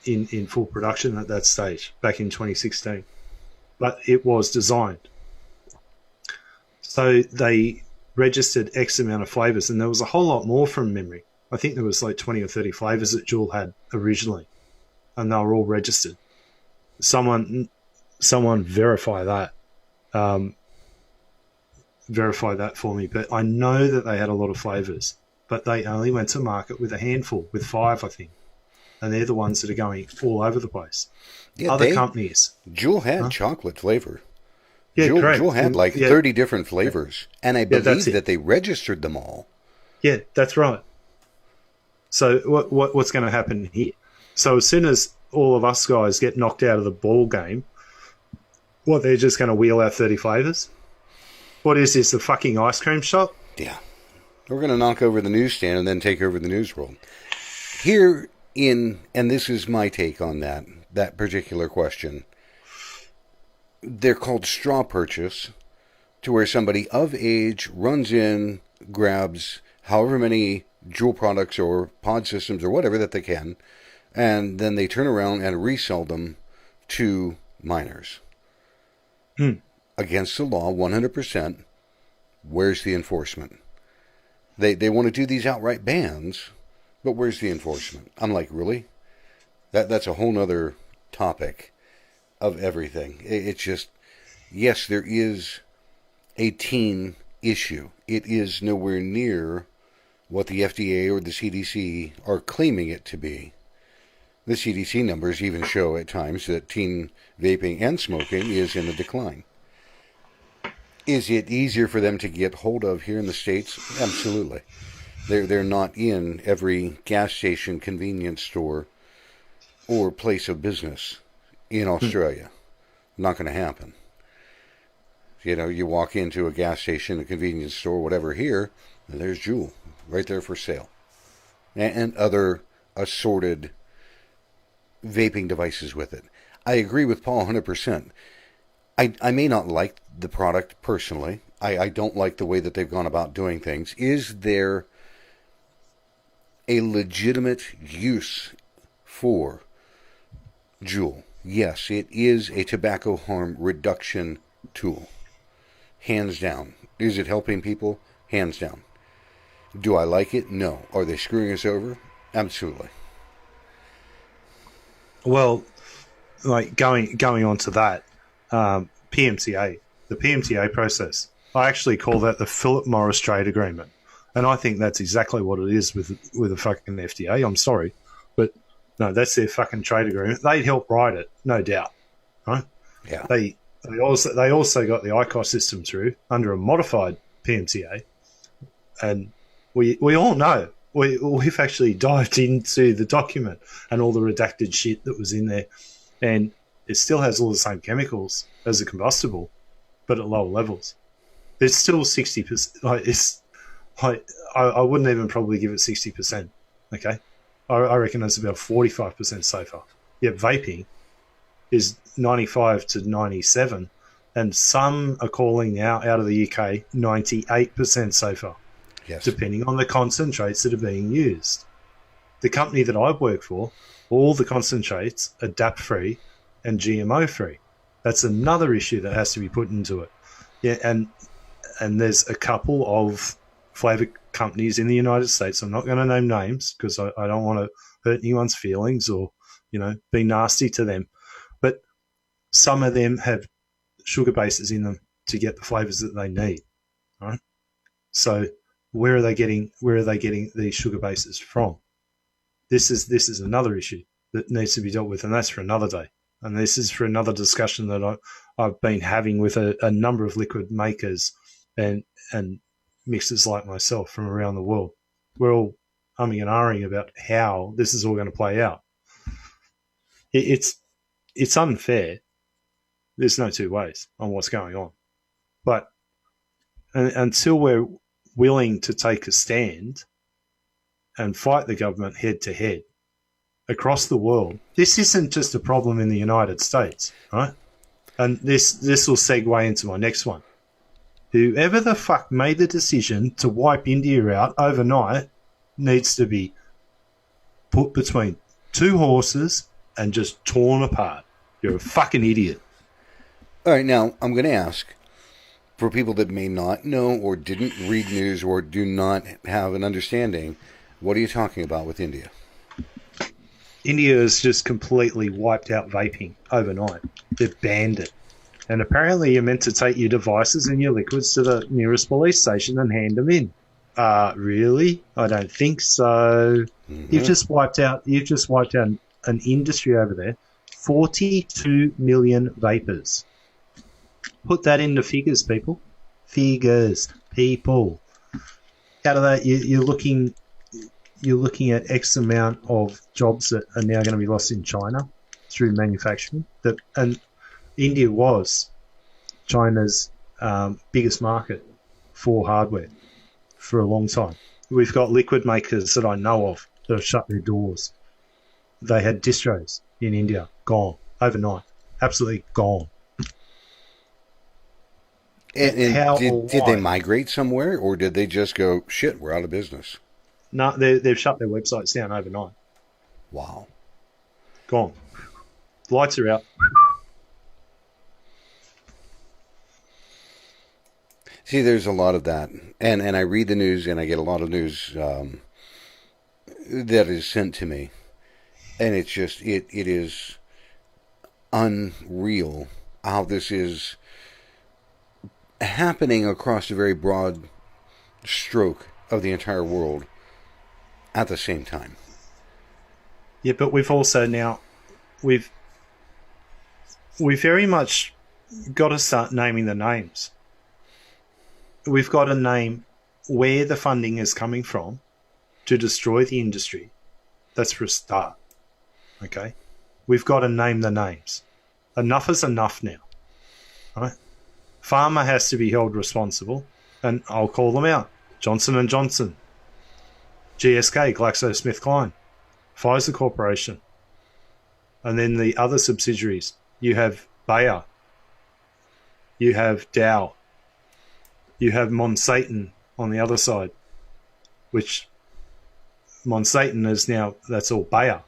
in full production at that stage back in 2016. But it was designed. So they registered X amount of flavors, and there was a whole lot more from memory. I think there was like 20 or 30 flavors that Juul had originally, and they were all registered. Someone verify that. Verify that for me. But I know that they had a lot of flavors, but they only went to market with a handful, with 5, I think. And they're the ones that are going all over the place. Yeah, Other companies. Juul had chocolate flavor. Yeah, Juul had like 30 different flavors, and I believe that they registered them all. Yeah, that's right. So what's going to happen here? So as soon as all of us guys get knocked out of the ball game, they're just going to wheel out 30 flavors? What is this, the fucking ice cream shop? Yeah. We're going to knock over the newsstand and then take over the news world. Here and this is my take on that particular question, they're called straw purchase, to where somebody of age runs in, grabs however many Juul products or pod systems or whatever that they can, and then they turn around and resell them to minors. Against the law, 100%. Where's the enforcement? They want to do these outright bans, but where's the enforcement? I'm like, really? That's a whole nother topic of everything. It's just, yes, there is a teen issue. It is nowhere near what the FDA or the CDC are claiming it to be. The CDC numbers even show at times that teen vaping and smoking is in a decline. Is it easier for them to get hold of here in the States? Absolutely. They're not in every gas station, convenience store, or place of business in Australia. Not going to happen. You walk into a gas station, a convenience store, whatever here, and there's Juul right there for sale. And other assorted vaping devices with it. I agree with Paul 100%. I may not like the product personally. I don't like the way that they've gone about doing things. Is there a legitimate use for Juul? Yes, it is a tobacco harm reduction tool. Hands down. Is it helping people? Hands down. Do I like it? No. Are they screwing us over? Absolutely. Well, like going on to that, PMTA, the PMTA process, I actually call that the Philip Morris trade agreement. And I think that's exactly what it is with the fucking FDA. I'm sorry. But no, that's their fucking trade agreement. They'd help write it, no doubt. Right? Yeah. They also got the ICOS system through under a modified PMTA. And we all know. We've actually dived into the document and all the redacted shit that was in there, and it still has all the same chemicals as a combustible, but at lower levels. It's still 60%. I wouldn't even probably give it 60%. Okay, I reckon it's about 45% safer. Yet vaping is 95 to 97, and some are calling now out of the UK 98% safer. Yes. Depending on the concentrates that are being used. The company that I work for, all the concentrates are DAP-free and GMO-free. That's another issue that has to be put into it. Yeah, and there's a couple of flavour companies in the United States. I'm not going to name names because I don't want to hurt anyone's feelings or, be nasty to them. But some of them have sugar bases in them to get the flavours that they need. Right? So where are they getting these sugar bases from? This is another issue that needs to be dealt with, and that's for another day. And this is for another discussion that I've been having with a number of liquid makers and mixers like myself from around the world. We're all umming and ahhing about how this is all going to play out. It's unfair. There's no two ways on what's going on. But until we're willing to take a stand and fight the government head to head across the world, this isn't just a problem in the United States, right? And this will segue into my next one. Whoever the fuck made the decision to wipe India out overnight needs to be put between two horses and just torn apart. You're a fucking idiot. All right, now I'm going to ask, for people that may not know or didn't read news or do not have an understanding, what are you talking about with India? India has just completely wiped out vaping overnight. They've banned it. And apparently you're meant to take your devices and your liquids to the nearest police station and hand them in. Really? I don't think so. Mm-hmm. You've just wiped out an industry over there. 42 million vapors. Put that into figures, people. Figures, people. Out of that, you're looking at X amount of jobs that are now going to be lost in China through manufacturing. And India was China's biggest market for hardware for a long time. We've got liquid makers that I know of that have shut their doors. They had distros in India, gone overnight, absolutely gone. And did they migrate somewhere, or did they just go, shit, we're out of business? No, they've shut their websites down overnight. Wow. Gone. Lights are out. See, there's a lot of that. And I read the news, and I get a lot of news that is sent to me. And it's just, it is unreal how this is happening across a very broad stroke of the entire world at the same time. Yeah, but we've also now, we've very much got to start naming the names. We've got to name where the funding is coming from to destroy the industry. That's for a start. Okay? We've got to name the names. Enough is enough now. Right? Pharma has to be held responsible, and I'll call them out. Johnson & Johnson, GSK, GlaxoSmithKline, Pfizer Corporation, and then the other subsidiaries. You have Bayer, you have Dow, you have Monsanto on the other side, which Monsanto is now, that's all Bayer.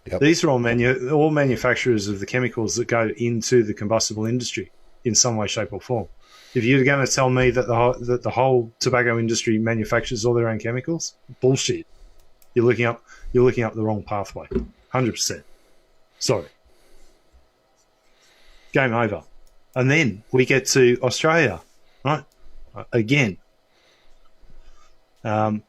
Yep. These are all manufacturers of the chemicals that go into the combustible industry in some way, shape, or form. If you're going to tell me that the whole tobacco industry manufactures all their own chemicals, bullshit. You're looking up the wrong pathway. 100%. Sorry. Game over. And then we get to Australia, right? Again. A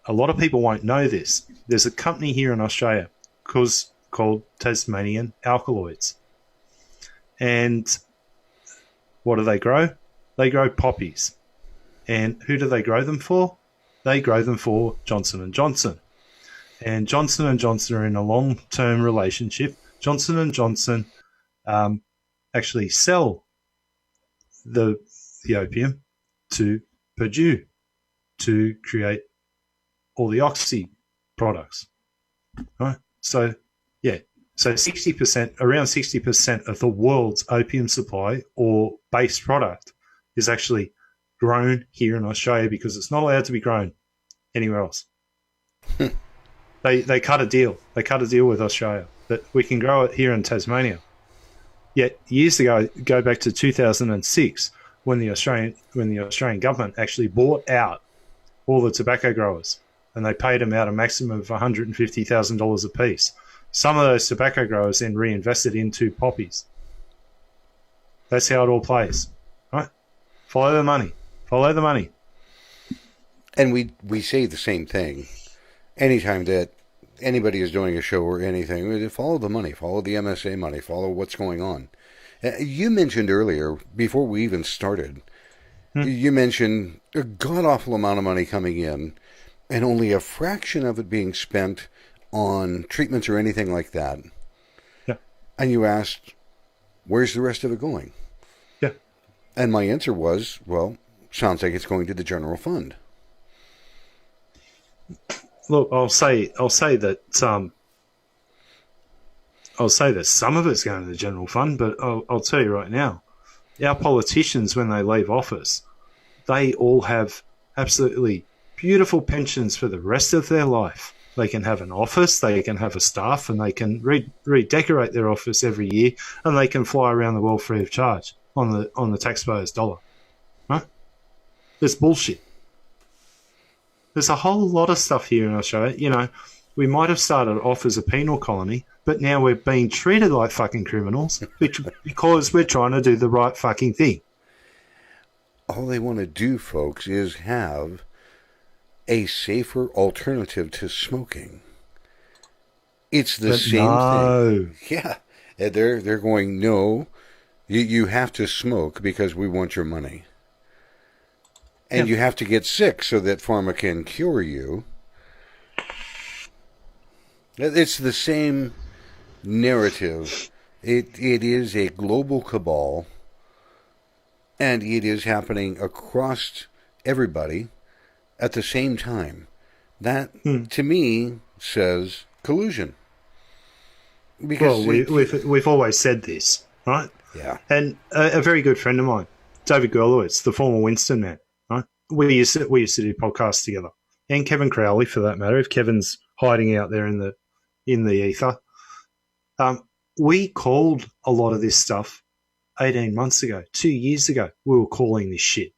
lot of people won't know this. There's a company here in Australia called Tasmanian Alkaloids. And what do they grow? They grow poppies. And who do they grow them for? They grow them for Johnson & Johnson. And Johnson & Johnson are in a long-term relationship. Johnson & Johnson actually sell the opium to Purdue to create all the Oxy products. Right? So, yeah. So 60%, around 60% of the world's opium supply or base product is actually grown here in Australia because it's not allowed to be grown anywhere else. They cut a deal. They cut a deal with Australia that we can grow it here in Tasmania. Yet years ago, go back to 2006, when the Australian government actually bought out all the tobacco growers, and they paid them out a maximum of $150,000 apiece. Some of those tobacco growers then reinvested into poppies. That's how it all plays, right? Follow the money. Follow the money. And we say the same thing anytime that anybody is doing a show or anything. Follow the money. Follow the MSA money. Follow what's going on. You mentioned earlier, before we even started, you mentioned a god-awful amount of money coming in and only a fraction of it being spent on treatments or anything like that. Yeah. And you asked, where's the rest of it going? Yeah. And my answer was, well, sounds like it's going to the general fund. Look, I'll say that some of it's going to the general fund, but I'll tell you right now, our politicians, when they leave office, they all have absolutely beautiful pensions for the rest of their life. They can have an office, they can have a staff, and they can redecorate their office every year, and they can fly around the world free of charge on the taxpayer's dollar. Right? It's bullshit. There's a whole lot of stuff here in Australia. You know, we might have started off as a penal colony, but now we're being treated like fucking criminals because we're trying to do the right fucking thing. All they want to do, folks, is have a safer alternative to smoking. It's the same thing. Yeah. They're going, no, you have to smoke because we want your money. And you have to get sick so that pharma can cure you. It's the same narrative. It is a global cabal, and it is happening across everybody at the same time. That, to me, says collusion. Because we've always said this, right? Yeah. And a very good friend of mine, David Gerlowitz, the former Winston man, right? We used to do podcasts together, and Kevin Crowley, for that matter. If Kevin's hiding out there in the ether, we called a lot of this stuff 18 months ago, 2 years ago. We were calling this shit,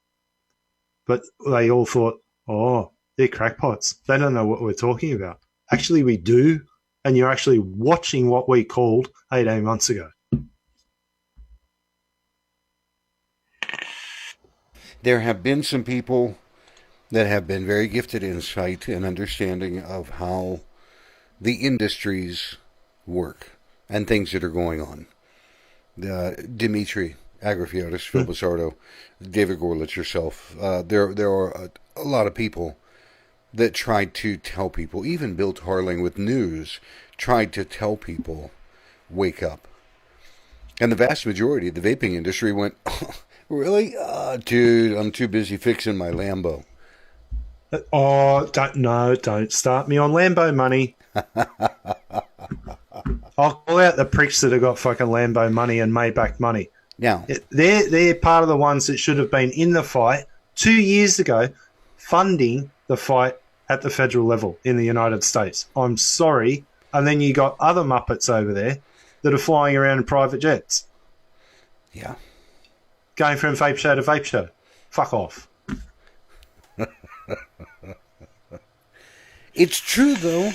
but they all thought, oh, they're crackpots. They don't know what we're talking about. Actually, we do, and you're actually watching what we called 18 months ago. There have been some people that have been very gifted insight and understanding of how the industries work and things that are going on. Dimitri Agrafiotis, Phil Basardo, David Gorlitz, yourself. There are a lot of people that tried to tell people, even Bill Tarling with news, tried to tell people, wake up. And the vast majority of the vaping industry went, oh, really? Dude, I'm too busy fixing my Lambo. Oh, don't start me on Lambo money. I'll call out the pricks that have got fucking Lambo money and Maybach money. Now, they're part of the ones that should have been in the fight 2 years ago, funding the fight at the federal level in the United States. I'm sorry. And then you got other Muppets over there that are flying around in private jets. Yeah. Going from vape show to vape show. Fuck off. It's true, though,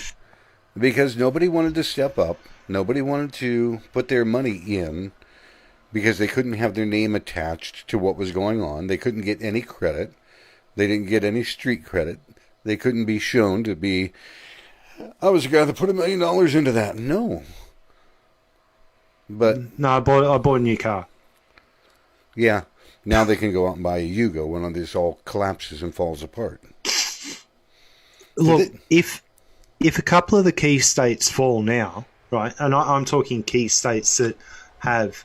because nobody wanted to step up. Nobody wanted to put their money in because they couldn't have their name attached to what was going on. They couldn't get any credit. They didn't get any street credit. They couldn't be shown to be, I was the guy that put $1 million into that. No. But no, I bought a new car. Yeah. Now they can go out and buy a Yugo when this all collapses and falls apart. Look, if a couple of the key states fall now, right, and I'm talking key states that have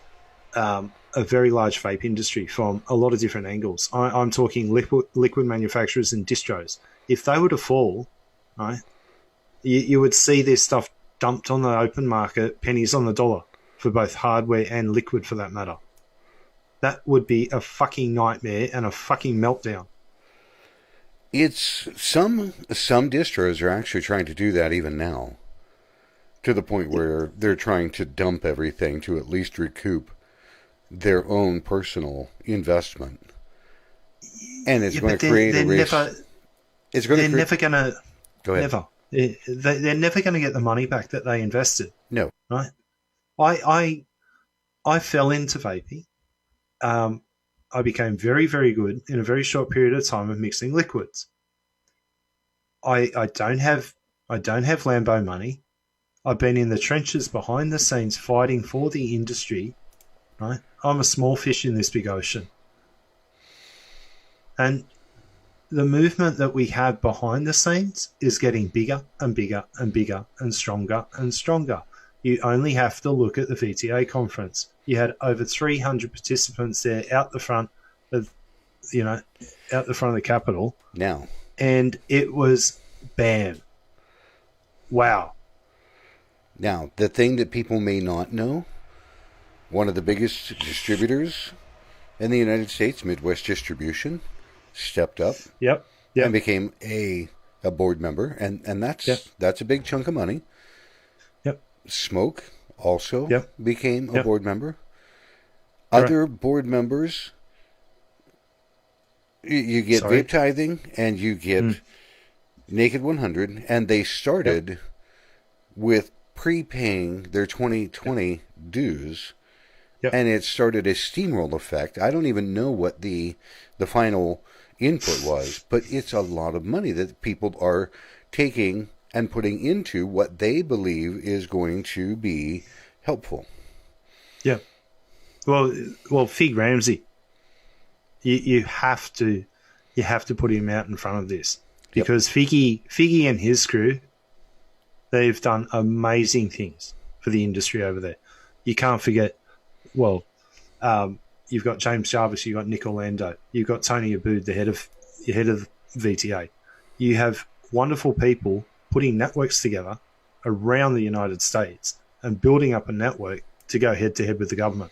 a very large vape industry from a lot of different angles. I'm talking liquid manufacturers and distros. If they were to fall, right, you would see this stuff dumped on the open market, pennies on the dollar, for both hardware and liquid for that matter. That would be a fucking nightmare and a fucking meltdown. It's some distros are actually trying to do that even now, to the point where they're trying to dump everything to at least recoup their own personal investment, and it's going to create a race. They're never going to. Go ahead. Never. They're never going to get the money back that they invested. No. Right. I fell into vaping. I became very, very good in a very short period of time of mixing liquids. I don't have Lambo money. I've been in the trenches behind the scenes fighting for the industry. Right? I'm a small fish in this big ocean. And the movement that we have behind the scenes is getting bigger and bigger and bigger and stronger and stronger. You only have to look at the VTA conference. You had over 300 participants there out the front of the Capitol. Now. And it was bam. Wow. Now, the thing that people may not know, one of the biggest distributors in the United States, Midwest Distribution, stepped up. Yep. And became a board member. And that's a big chunk of money. Yep. Smoke also became a board member. Correct. Other board members, you get Vape Tithing and you get Naked 100, and they started with prepaying their 2020 dues, and it started a steamroll effect. I don't even know what the final input was, but it's a lot of money that people are taking and putting into what they believe is going to be helpful. Yeah. Well, Fig Ramsey, you have to put him out in front of this, because Figgy and his crew, they've done amazing things for the industry over there. You can't forget. Well, you've got James Jarvis, you've got Nick Orlando, you've got Tony Aboud, the head of VTA. You have wonderful people putting networks together around the United States and building up a network to go head to head with the government.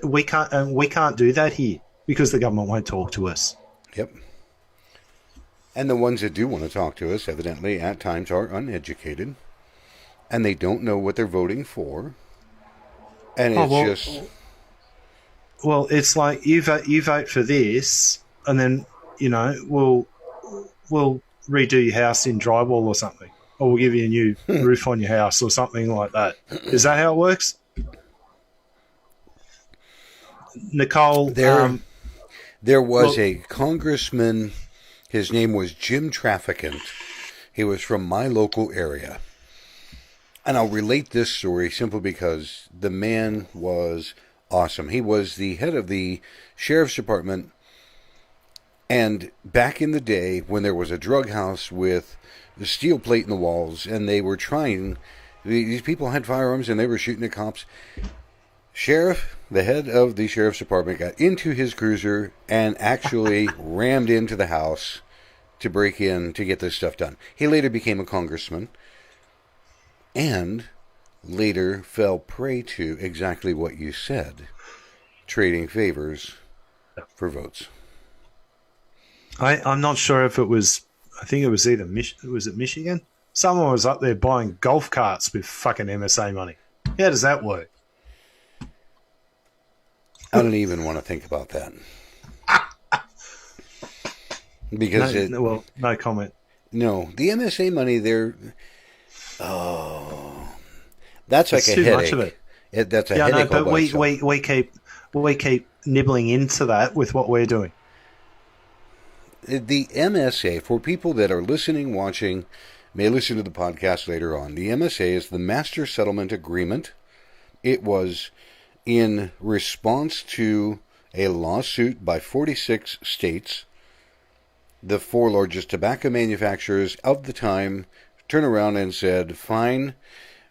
We can't do that here because the government won't talk to us. Yep. And the ones that do want to talk to us, evidently, at times are uneducated, and they don't know what they're voting for. And it's well, it's like you vote for this, and then we'll redo your house in drywall or something, or we'll give you a new roof on your house or something like that. Is that how it works? Nicole, there was a congressman. His name was Jim Trafficant. He was from my local area. And I'll relate this story simply because the man was awesome. He was the head of the sheriff's department. And back in the day when there was a drug house with the steel plate in the walls, and they were trying, these people had firearms and they were shooting at cops. Sheriff, the head of the sheriff's department, got into his cruiser and actually rammed into the house to break in to get this stuff done. He later became a congressman and later fell prey to exactly what you said, trading favors for votes. I'm not sure if it was, I think it was either Michigan? Someone was up there buying golf carts with fucking MSA money. How does that work? I don't even want to think about that. Because no comment. No, the MSA money, that's like a headache. Much of it. That's a headache. But we keep nibbling into that with what we're doing. The MSA, for people that are listening, watching, may listen to the podcast later on, the MSA is the Master Settlement Agreement. It was in response to a lawsuit by 46 states. The 4 largest tobacco manufacturers of the time turned around and said, fine,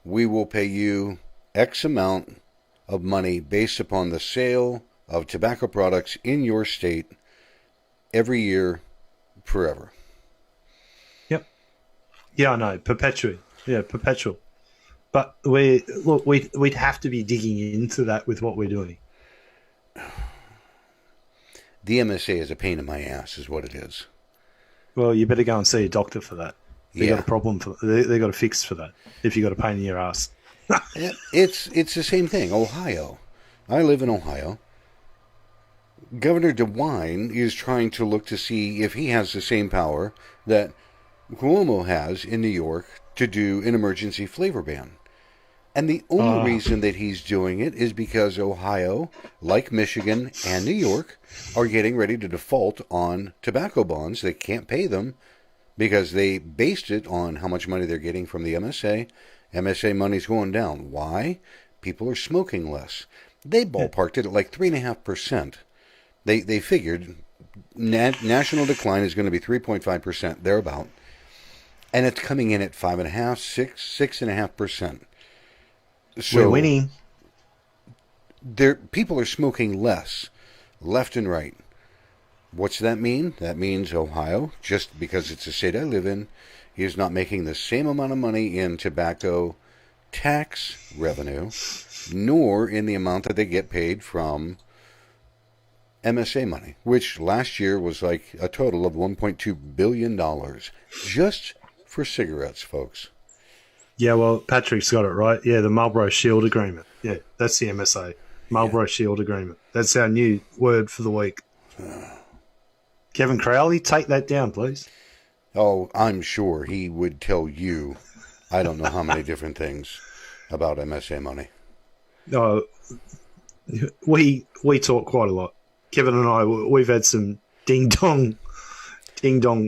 we will pay you X amount of money based upon the sale of tobacco products in your state every year, forever. Yep. Yeah, I know. Perpetually. Yeah, perpetual. But we'd have to be digging into that with what we're doing. The MSA is a pain in my ass, is what it is. Well, you better go and see a doctor for that. They Yeah. got a problem for they got a fix for that. If you got a pain in your ass. It's the same thing. Ohio. I live in Ohio. Governor DeWine is trying to look to see if he has the same power that Cuomo has in New York to do an emergency flavor ban. And the only reason that he's doing it is because Ohio, like Michigan and New York, are getting ready to default on tobacco bonds. They can't pay them because they based it on how much money they're getting from the MSA. MSA money's going down. Why? People are smoking less. They ballparked it at like 3.5%. They figured national decline is going to be 3.5%, thereabout. And it's coming in at 5.5%, 6.5%. So we're winning. People are smoking less, left and right. What's that mean? That means Ohio, just because it's a state I live in, is not making the same amount of money in tobacco tax revenue, nor in the amount that they get paid from MSA money, which last year was like a total of $1.2 billion just for cigarettes, folks. Yeah, well, Patrick's got it right. Yeah, the Marlboro Shield Agreement. Yeah, that's the MSA. Marlboro Shield Agreement. That's our new word for the week. Kevin Crowley, take that down, please. Oh, I'm sure he would tell you, I don't know how many different things about MSA money. We talk quite a lot. Kevin and I, we've had some ding-dong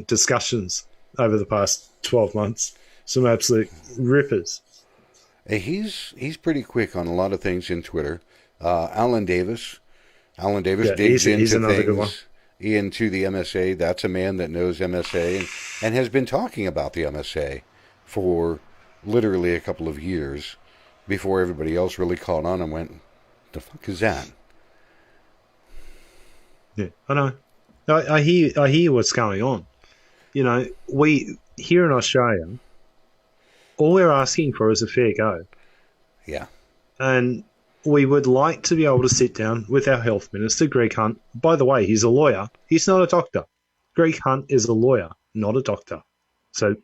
discussions over the past 12 months. Some absolute rippers. He's pretty quick on a lot of things in Twitter. Alan Davis digs into things, into the MSA. That's a man that knows MSA and has been talking about the MSA for literally a couple of years before everybody else really caught on and went, the fuck is that? Yeah, I know. I hear what's going on. You know, we here in Australia, all we're asking for is a fair go. Yeah. And we would like to be able to sit down with our health minister, Greg Hunt. By the way, he's a lawyer. He's not a doctor. Greg Hunt is a lawyer, not a doctor. So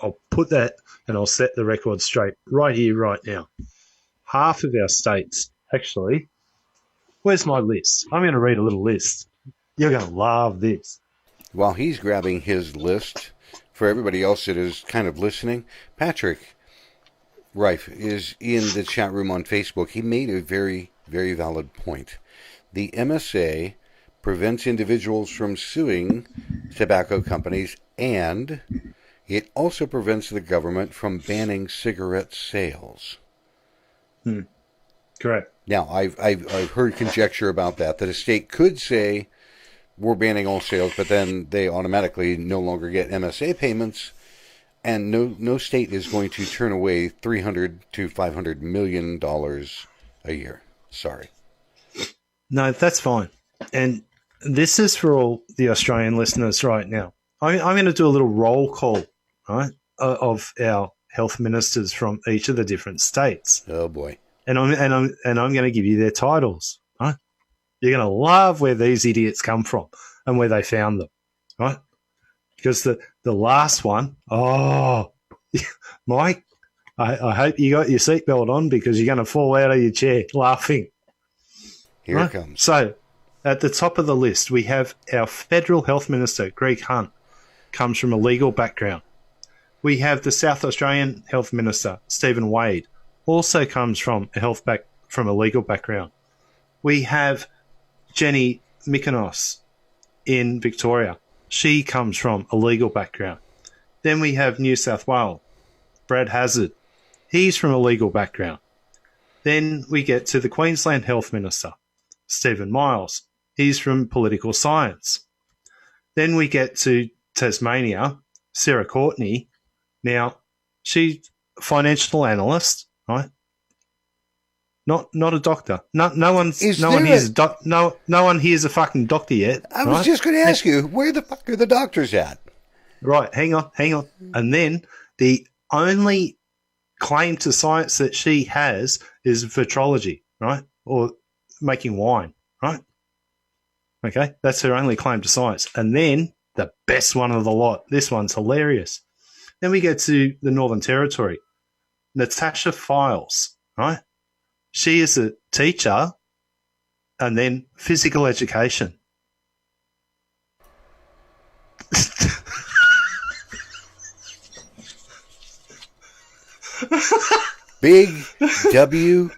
I'll put that and I'll set the record straight right here, right now. Half of our states, actually, where's my list? I'm going to read a little list. You're going to love this. While he's grabbing his list, for everybody else that is kind of listening, Patrick Reif is in the chat room on Facebook. He made a very, very valid point. The MSA prevents individuals from suing tobacco companies, and it also prevents the government from banning cigarette sales. Correct. Now, I've heard conjecture about that a state could say, we're banning all sales, but then they automatically no longer get MSA payments, and no state is going to turn away $300 to $500 million a year. Sorry. No, that's fine. And this is for all the Australian listeners right now. I'm going to do a little roll call, right, of our health ministers from each of the different states. Oh boy. And I'm going to give you their titles, right? You're going to love where these idiots come from and where they found them, right? Because the last one, Mike, I hope you got your seatbelt on because you're going to fall out of your chair laughing. Here it comes. So at the top of the list, we have our federal health minister, Greg Hunt, comes from a legal background. We have the South Australian health minister, Stephen Wade, also comes from a legal background. We have Jenny Mykonos in Victoria. She comes from a legal background. Then we have New South Wales, Brad Hazard. He's from a legal background. Then we get to the Queensland Health Minister, Stephen Miles. He's from political science. Then we get to Tasmania, Sarah Courtney. Now, she's a financial analyst, right? Not a doctor. No one here's a fucking doctor yet. I was just going to ask you, where the fuck are the doctors at? Right, hang on. And then the only claim to science that she has is vitrology, right? Or making wine, right? Okay, that's her only claim to science. And then the best one of the lot. This one's hilarious. Then we get to the Northern Territory. Natasha Files, right? She is a teacher and then physical education. Big WTF.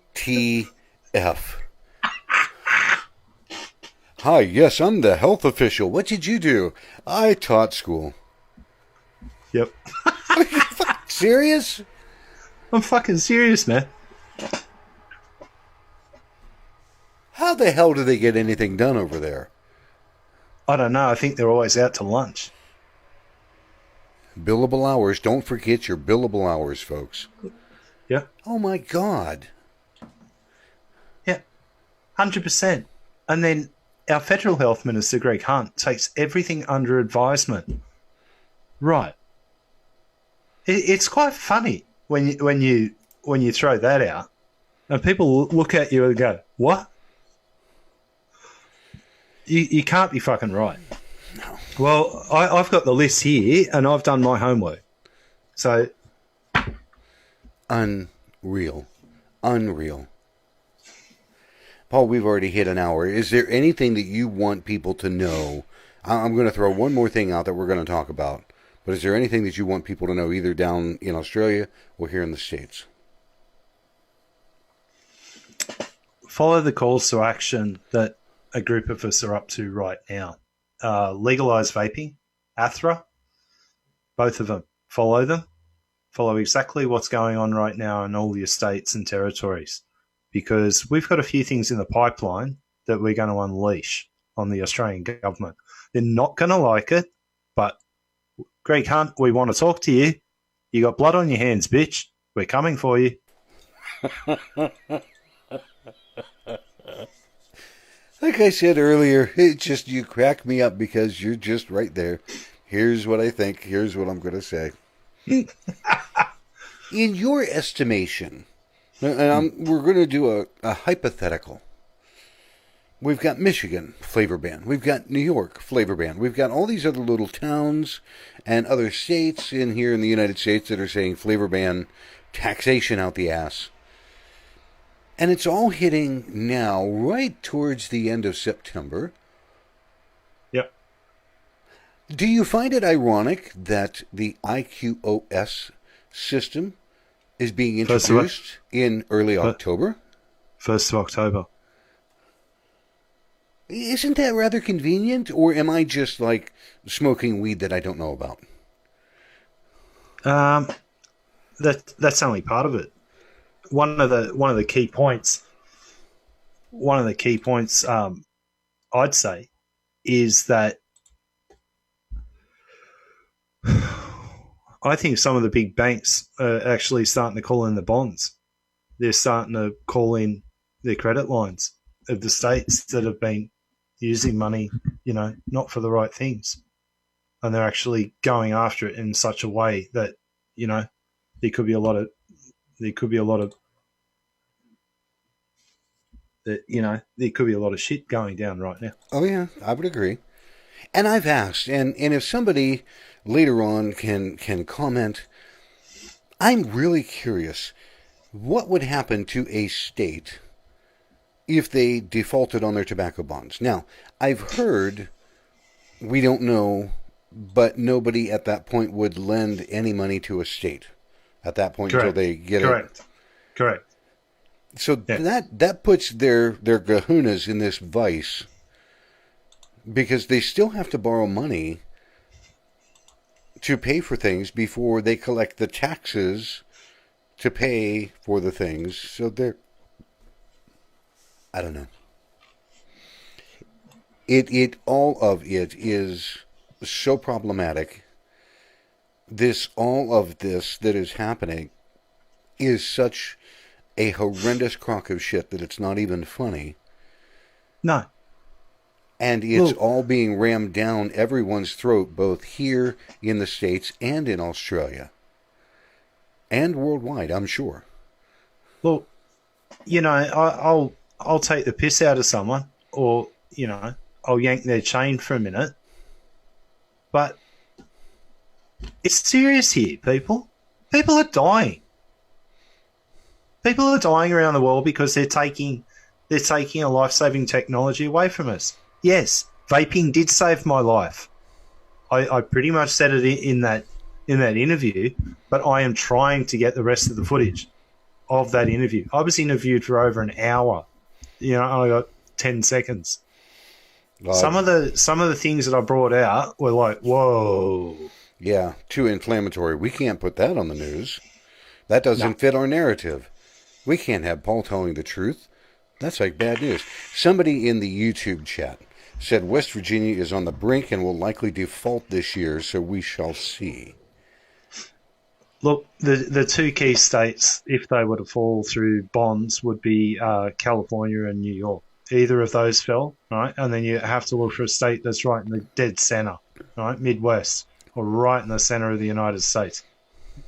Hi, yes, I'm the health official. What did you do? I taught school. Yep. Are you fucking serious? I'm fucking serious, man. How the hell do they get anything done over there? I don't know. I think they're always out to lunch. Billable hours. Don't forget your billable hours, folks. Yeah. Oh, my God. Yeah. 100%. And then our Federal Health Minister, Greg Hunt, takes everything under advisement. Right. It's quite funny when you throw that out and people look at you and go, what? You can't be fucking right. No. Well, I've got the list here and I've done my homework. So. Unreal. Paul, we've already hit an hour. Is there anything that you want people to know? I'm going to throw one more thing out that we're going to talk about. But is there anything that you want people to know either down in Australia or here in the States? Follow the calls to action that a group of us are up to right now. Legalise vaping, ATHRA, both of them. Follow them. Follow exactly what's going on right now in all your states and territories. Because we've got a few things in the pipeline that we're going to unleash on the Australian government. They're not going to like it, but Greg Hunt, we want to talk to you. You got blood on your hands, bitch. We're coming for you. Like I said earlier, you crack me up because you're just right there. Here's what I think. Here's what I'm going to say. In your estimation, and we're going to do a hypothetical. We've got Michigan, flavor ban. We've got New York, flavor ban. We've got all these other little towns and other states in here in the United States that are saying flavor ban, taxation out the ass. And it's all hitting now, right towards the end of September. Yep. Do you find it ironic that the IQOS system is being introduced in early October? 1st of October. Isn't that rather convenient, or am I just like smoking weed that I don't know about? That's only part of it. One of the key points. I'd say is that I think some of the big banks are actually starting to call in the bonds. They're starting to call in their credit lines of the states that have been using money, not for the right things. And they're actually going after it in such a way that, there could be a lot of shit going down right now. Oh yeah, I would agree. And I've asked, and if somebody later on can comment, I'm really curious, what would happen to a state if they defaulted on their tobacco bonds? Now, I've heard, we don't know, but nobody at that point would lend any money to a state at that point. Correct. Until they get Correct. So that puts their kahunas in this vice, because they still have to borrow money to pay for things before they collect the taxes to pay for the things. So they're, I don't know. All of it is so problematic. All of this that is happening is such a horrendous crock of shit that it's not even funny. No. And it's all being rammed down everyone's throat, both here in the States and in Australia. And worldwide, I'm sure. Well, I'll take the piss out of someone, or, I'll yank their chain for a minute. But it's serious here, people. People are dying. People are dying around the world because they're taking a life-saving technology away from us. Yes, vaping did save my life. I pretty much said it in that interview, but I am trying to get the rest of the footage of that interview. I was interviewed for over an hour. I got 10 seconds. Some of the things that I brought out were like, whoa. Yeah, too inflammatory. We can't put that on the news. That doesn't fit our narrative. We can't have Paul telling the truth. That's like bad news. Somebody in the YouTube chat said West Virginia is on the brink and will likely default this year, so we shall see. Look, the two key states, if they were to fall through bonds, would be California and New York. Either of those fell, right? And then you have to look for a state that's right in the dead center, right? Midwest, or right in the center of the United States.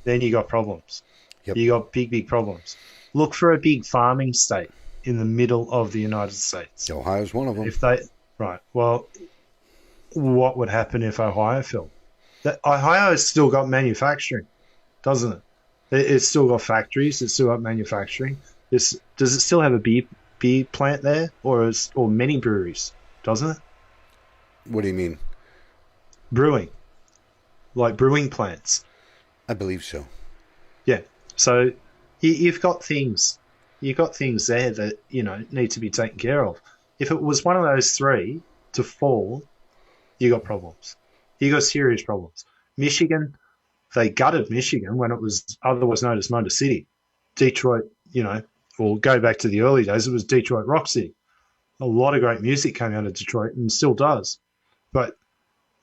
Then you got problems. Yep. You got big problems. Look for a big farming state in the middle of the United States. Ohio's one of them. Well, what would happen if Ohio fell? Ohio's still got manufacturing, doesn't it? It's still got factories. It's still got manufacturing. Does it still have a beer plant there, or many breweries? Doesn't it? What do you mean? Brewing, like brewing plants. I believe so. Yeah. So you've got things. You've got things there that need to be taken care of. If it was one of those three to fall, you got problems. You got serious problems. Michigan, they gutted Michigan when it was otherwise known as Motor City. Detroit, or go back to the early days, it was Detroit Rock City. A lot of great music came out of Detroit and still does. But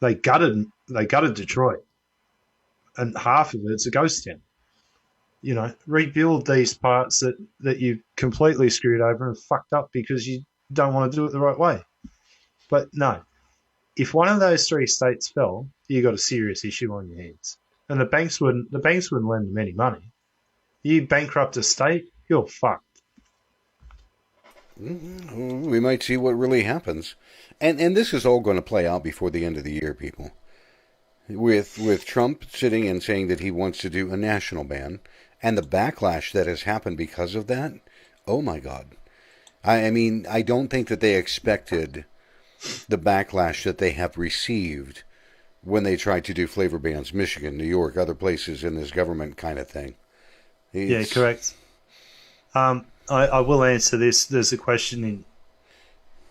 they gutted Detroit. And half of it's a ghost town. Rebuild these parts that you've completely screwed over and fucked up because you don't want to do it the right way. But no, if one of those three states fell, you got a serious issue on your hands. And the banks wouldn't lend them any money. You bankrupt a state, you're fucked. We might see what really happens. And this is all going to play out before the end of the year, people. With Trump sitting and saying that he wants to do a national ban, and the backlash that has happened because of that, oh my God. I mean, I don't think that they expected the backlash that they have received when they tried to do flavor bans, Michigan, New York, other places in this government kind of thing. Yeah, correct. I will answer this. There's a question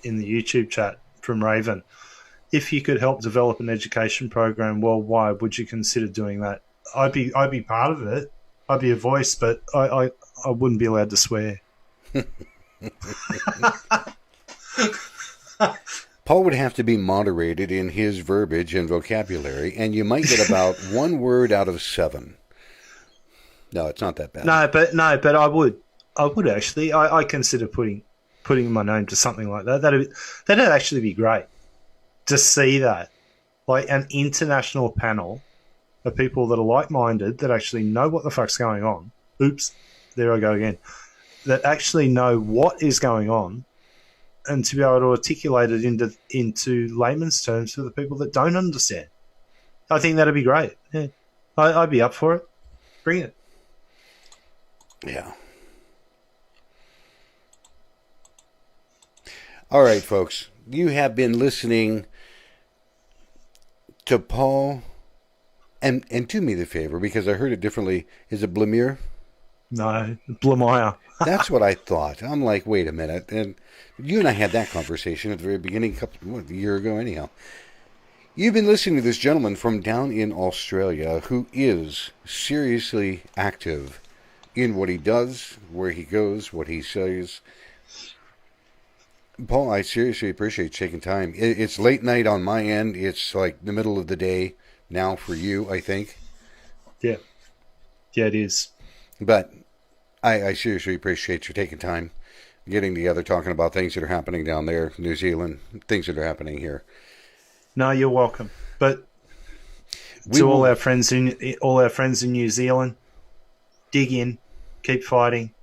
in the YouTube chat from Raven. If you could help develop an education program worldwide, would you consider doing that? I'd be part of it. I'd be a voice, but I wouldn't be allowed to swear. Paul would have to be moderated in his verbiage and vocabulary, and you might get about one word out of 7. No, it's not that bad. No, but I would actually. I consider putting my name to something like that. That'd actually be great to see that, like an international panel of people that are like-minded, that actually know what the fuck's going on. Oops, there I go again. That actually know what is going on, and to be able to articulate it into layman's terms for the people that don't understand. I think that'd be great. Yeah, I'd be up for it. Bring it. Yeah. All right, folks. You have been listening to Paul, and do me the favor, because I heard it differently. Is it Blamire? No, Blamire. That's what I thought. I'm like, wait a minute. And you and I had that conversation at the very beginning, a year ago anyhow. You've been listening to this gentleman from down in Australia who is seriously active in what he does, where he goes, what he says. Paul, I seriously appreciate you taking time. It's late night on my end. It's like the middle of the day now for you, I think. Yeah. Yeah, it is. But I seriously appreciate you taking time, getting together, talking about things that are happening down there, New Zealand, things that are happening here. No, you're welcome. But all our friends in New Zealand, dig in, keep fighting.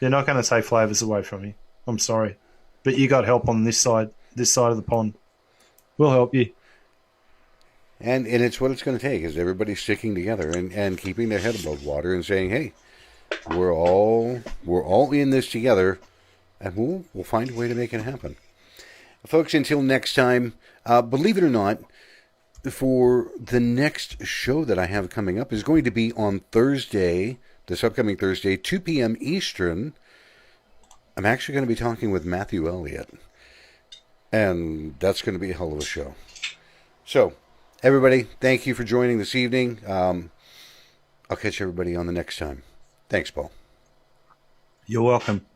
They're not going to take flavours away from you. I'm sorry, but you got help on this side of the pond. We'll help you. And it's what it's going to take is everybody sticking together and keeping their head above water and saying, hey, we're all in this together, and we'll find a way to make it happen. Folks, until next time, believe it or not, for the next show that I have coming up is going to be on Thursday, this upcoming Thursday, 2 p.m. Eastern. I'm actually going to be talking with Matthew Elliott, and that's going to be a hell of a show. So, everybody, thank you for joining this evening. I'll catch everybody on the next time. Thanks, Paul. You're welcome.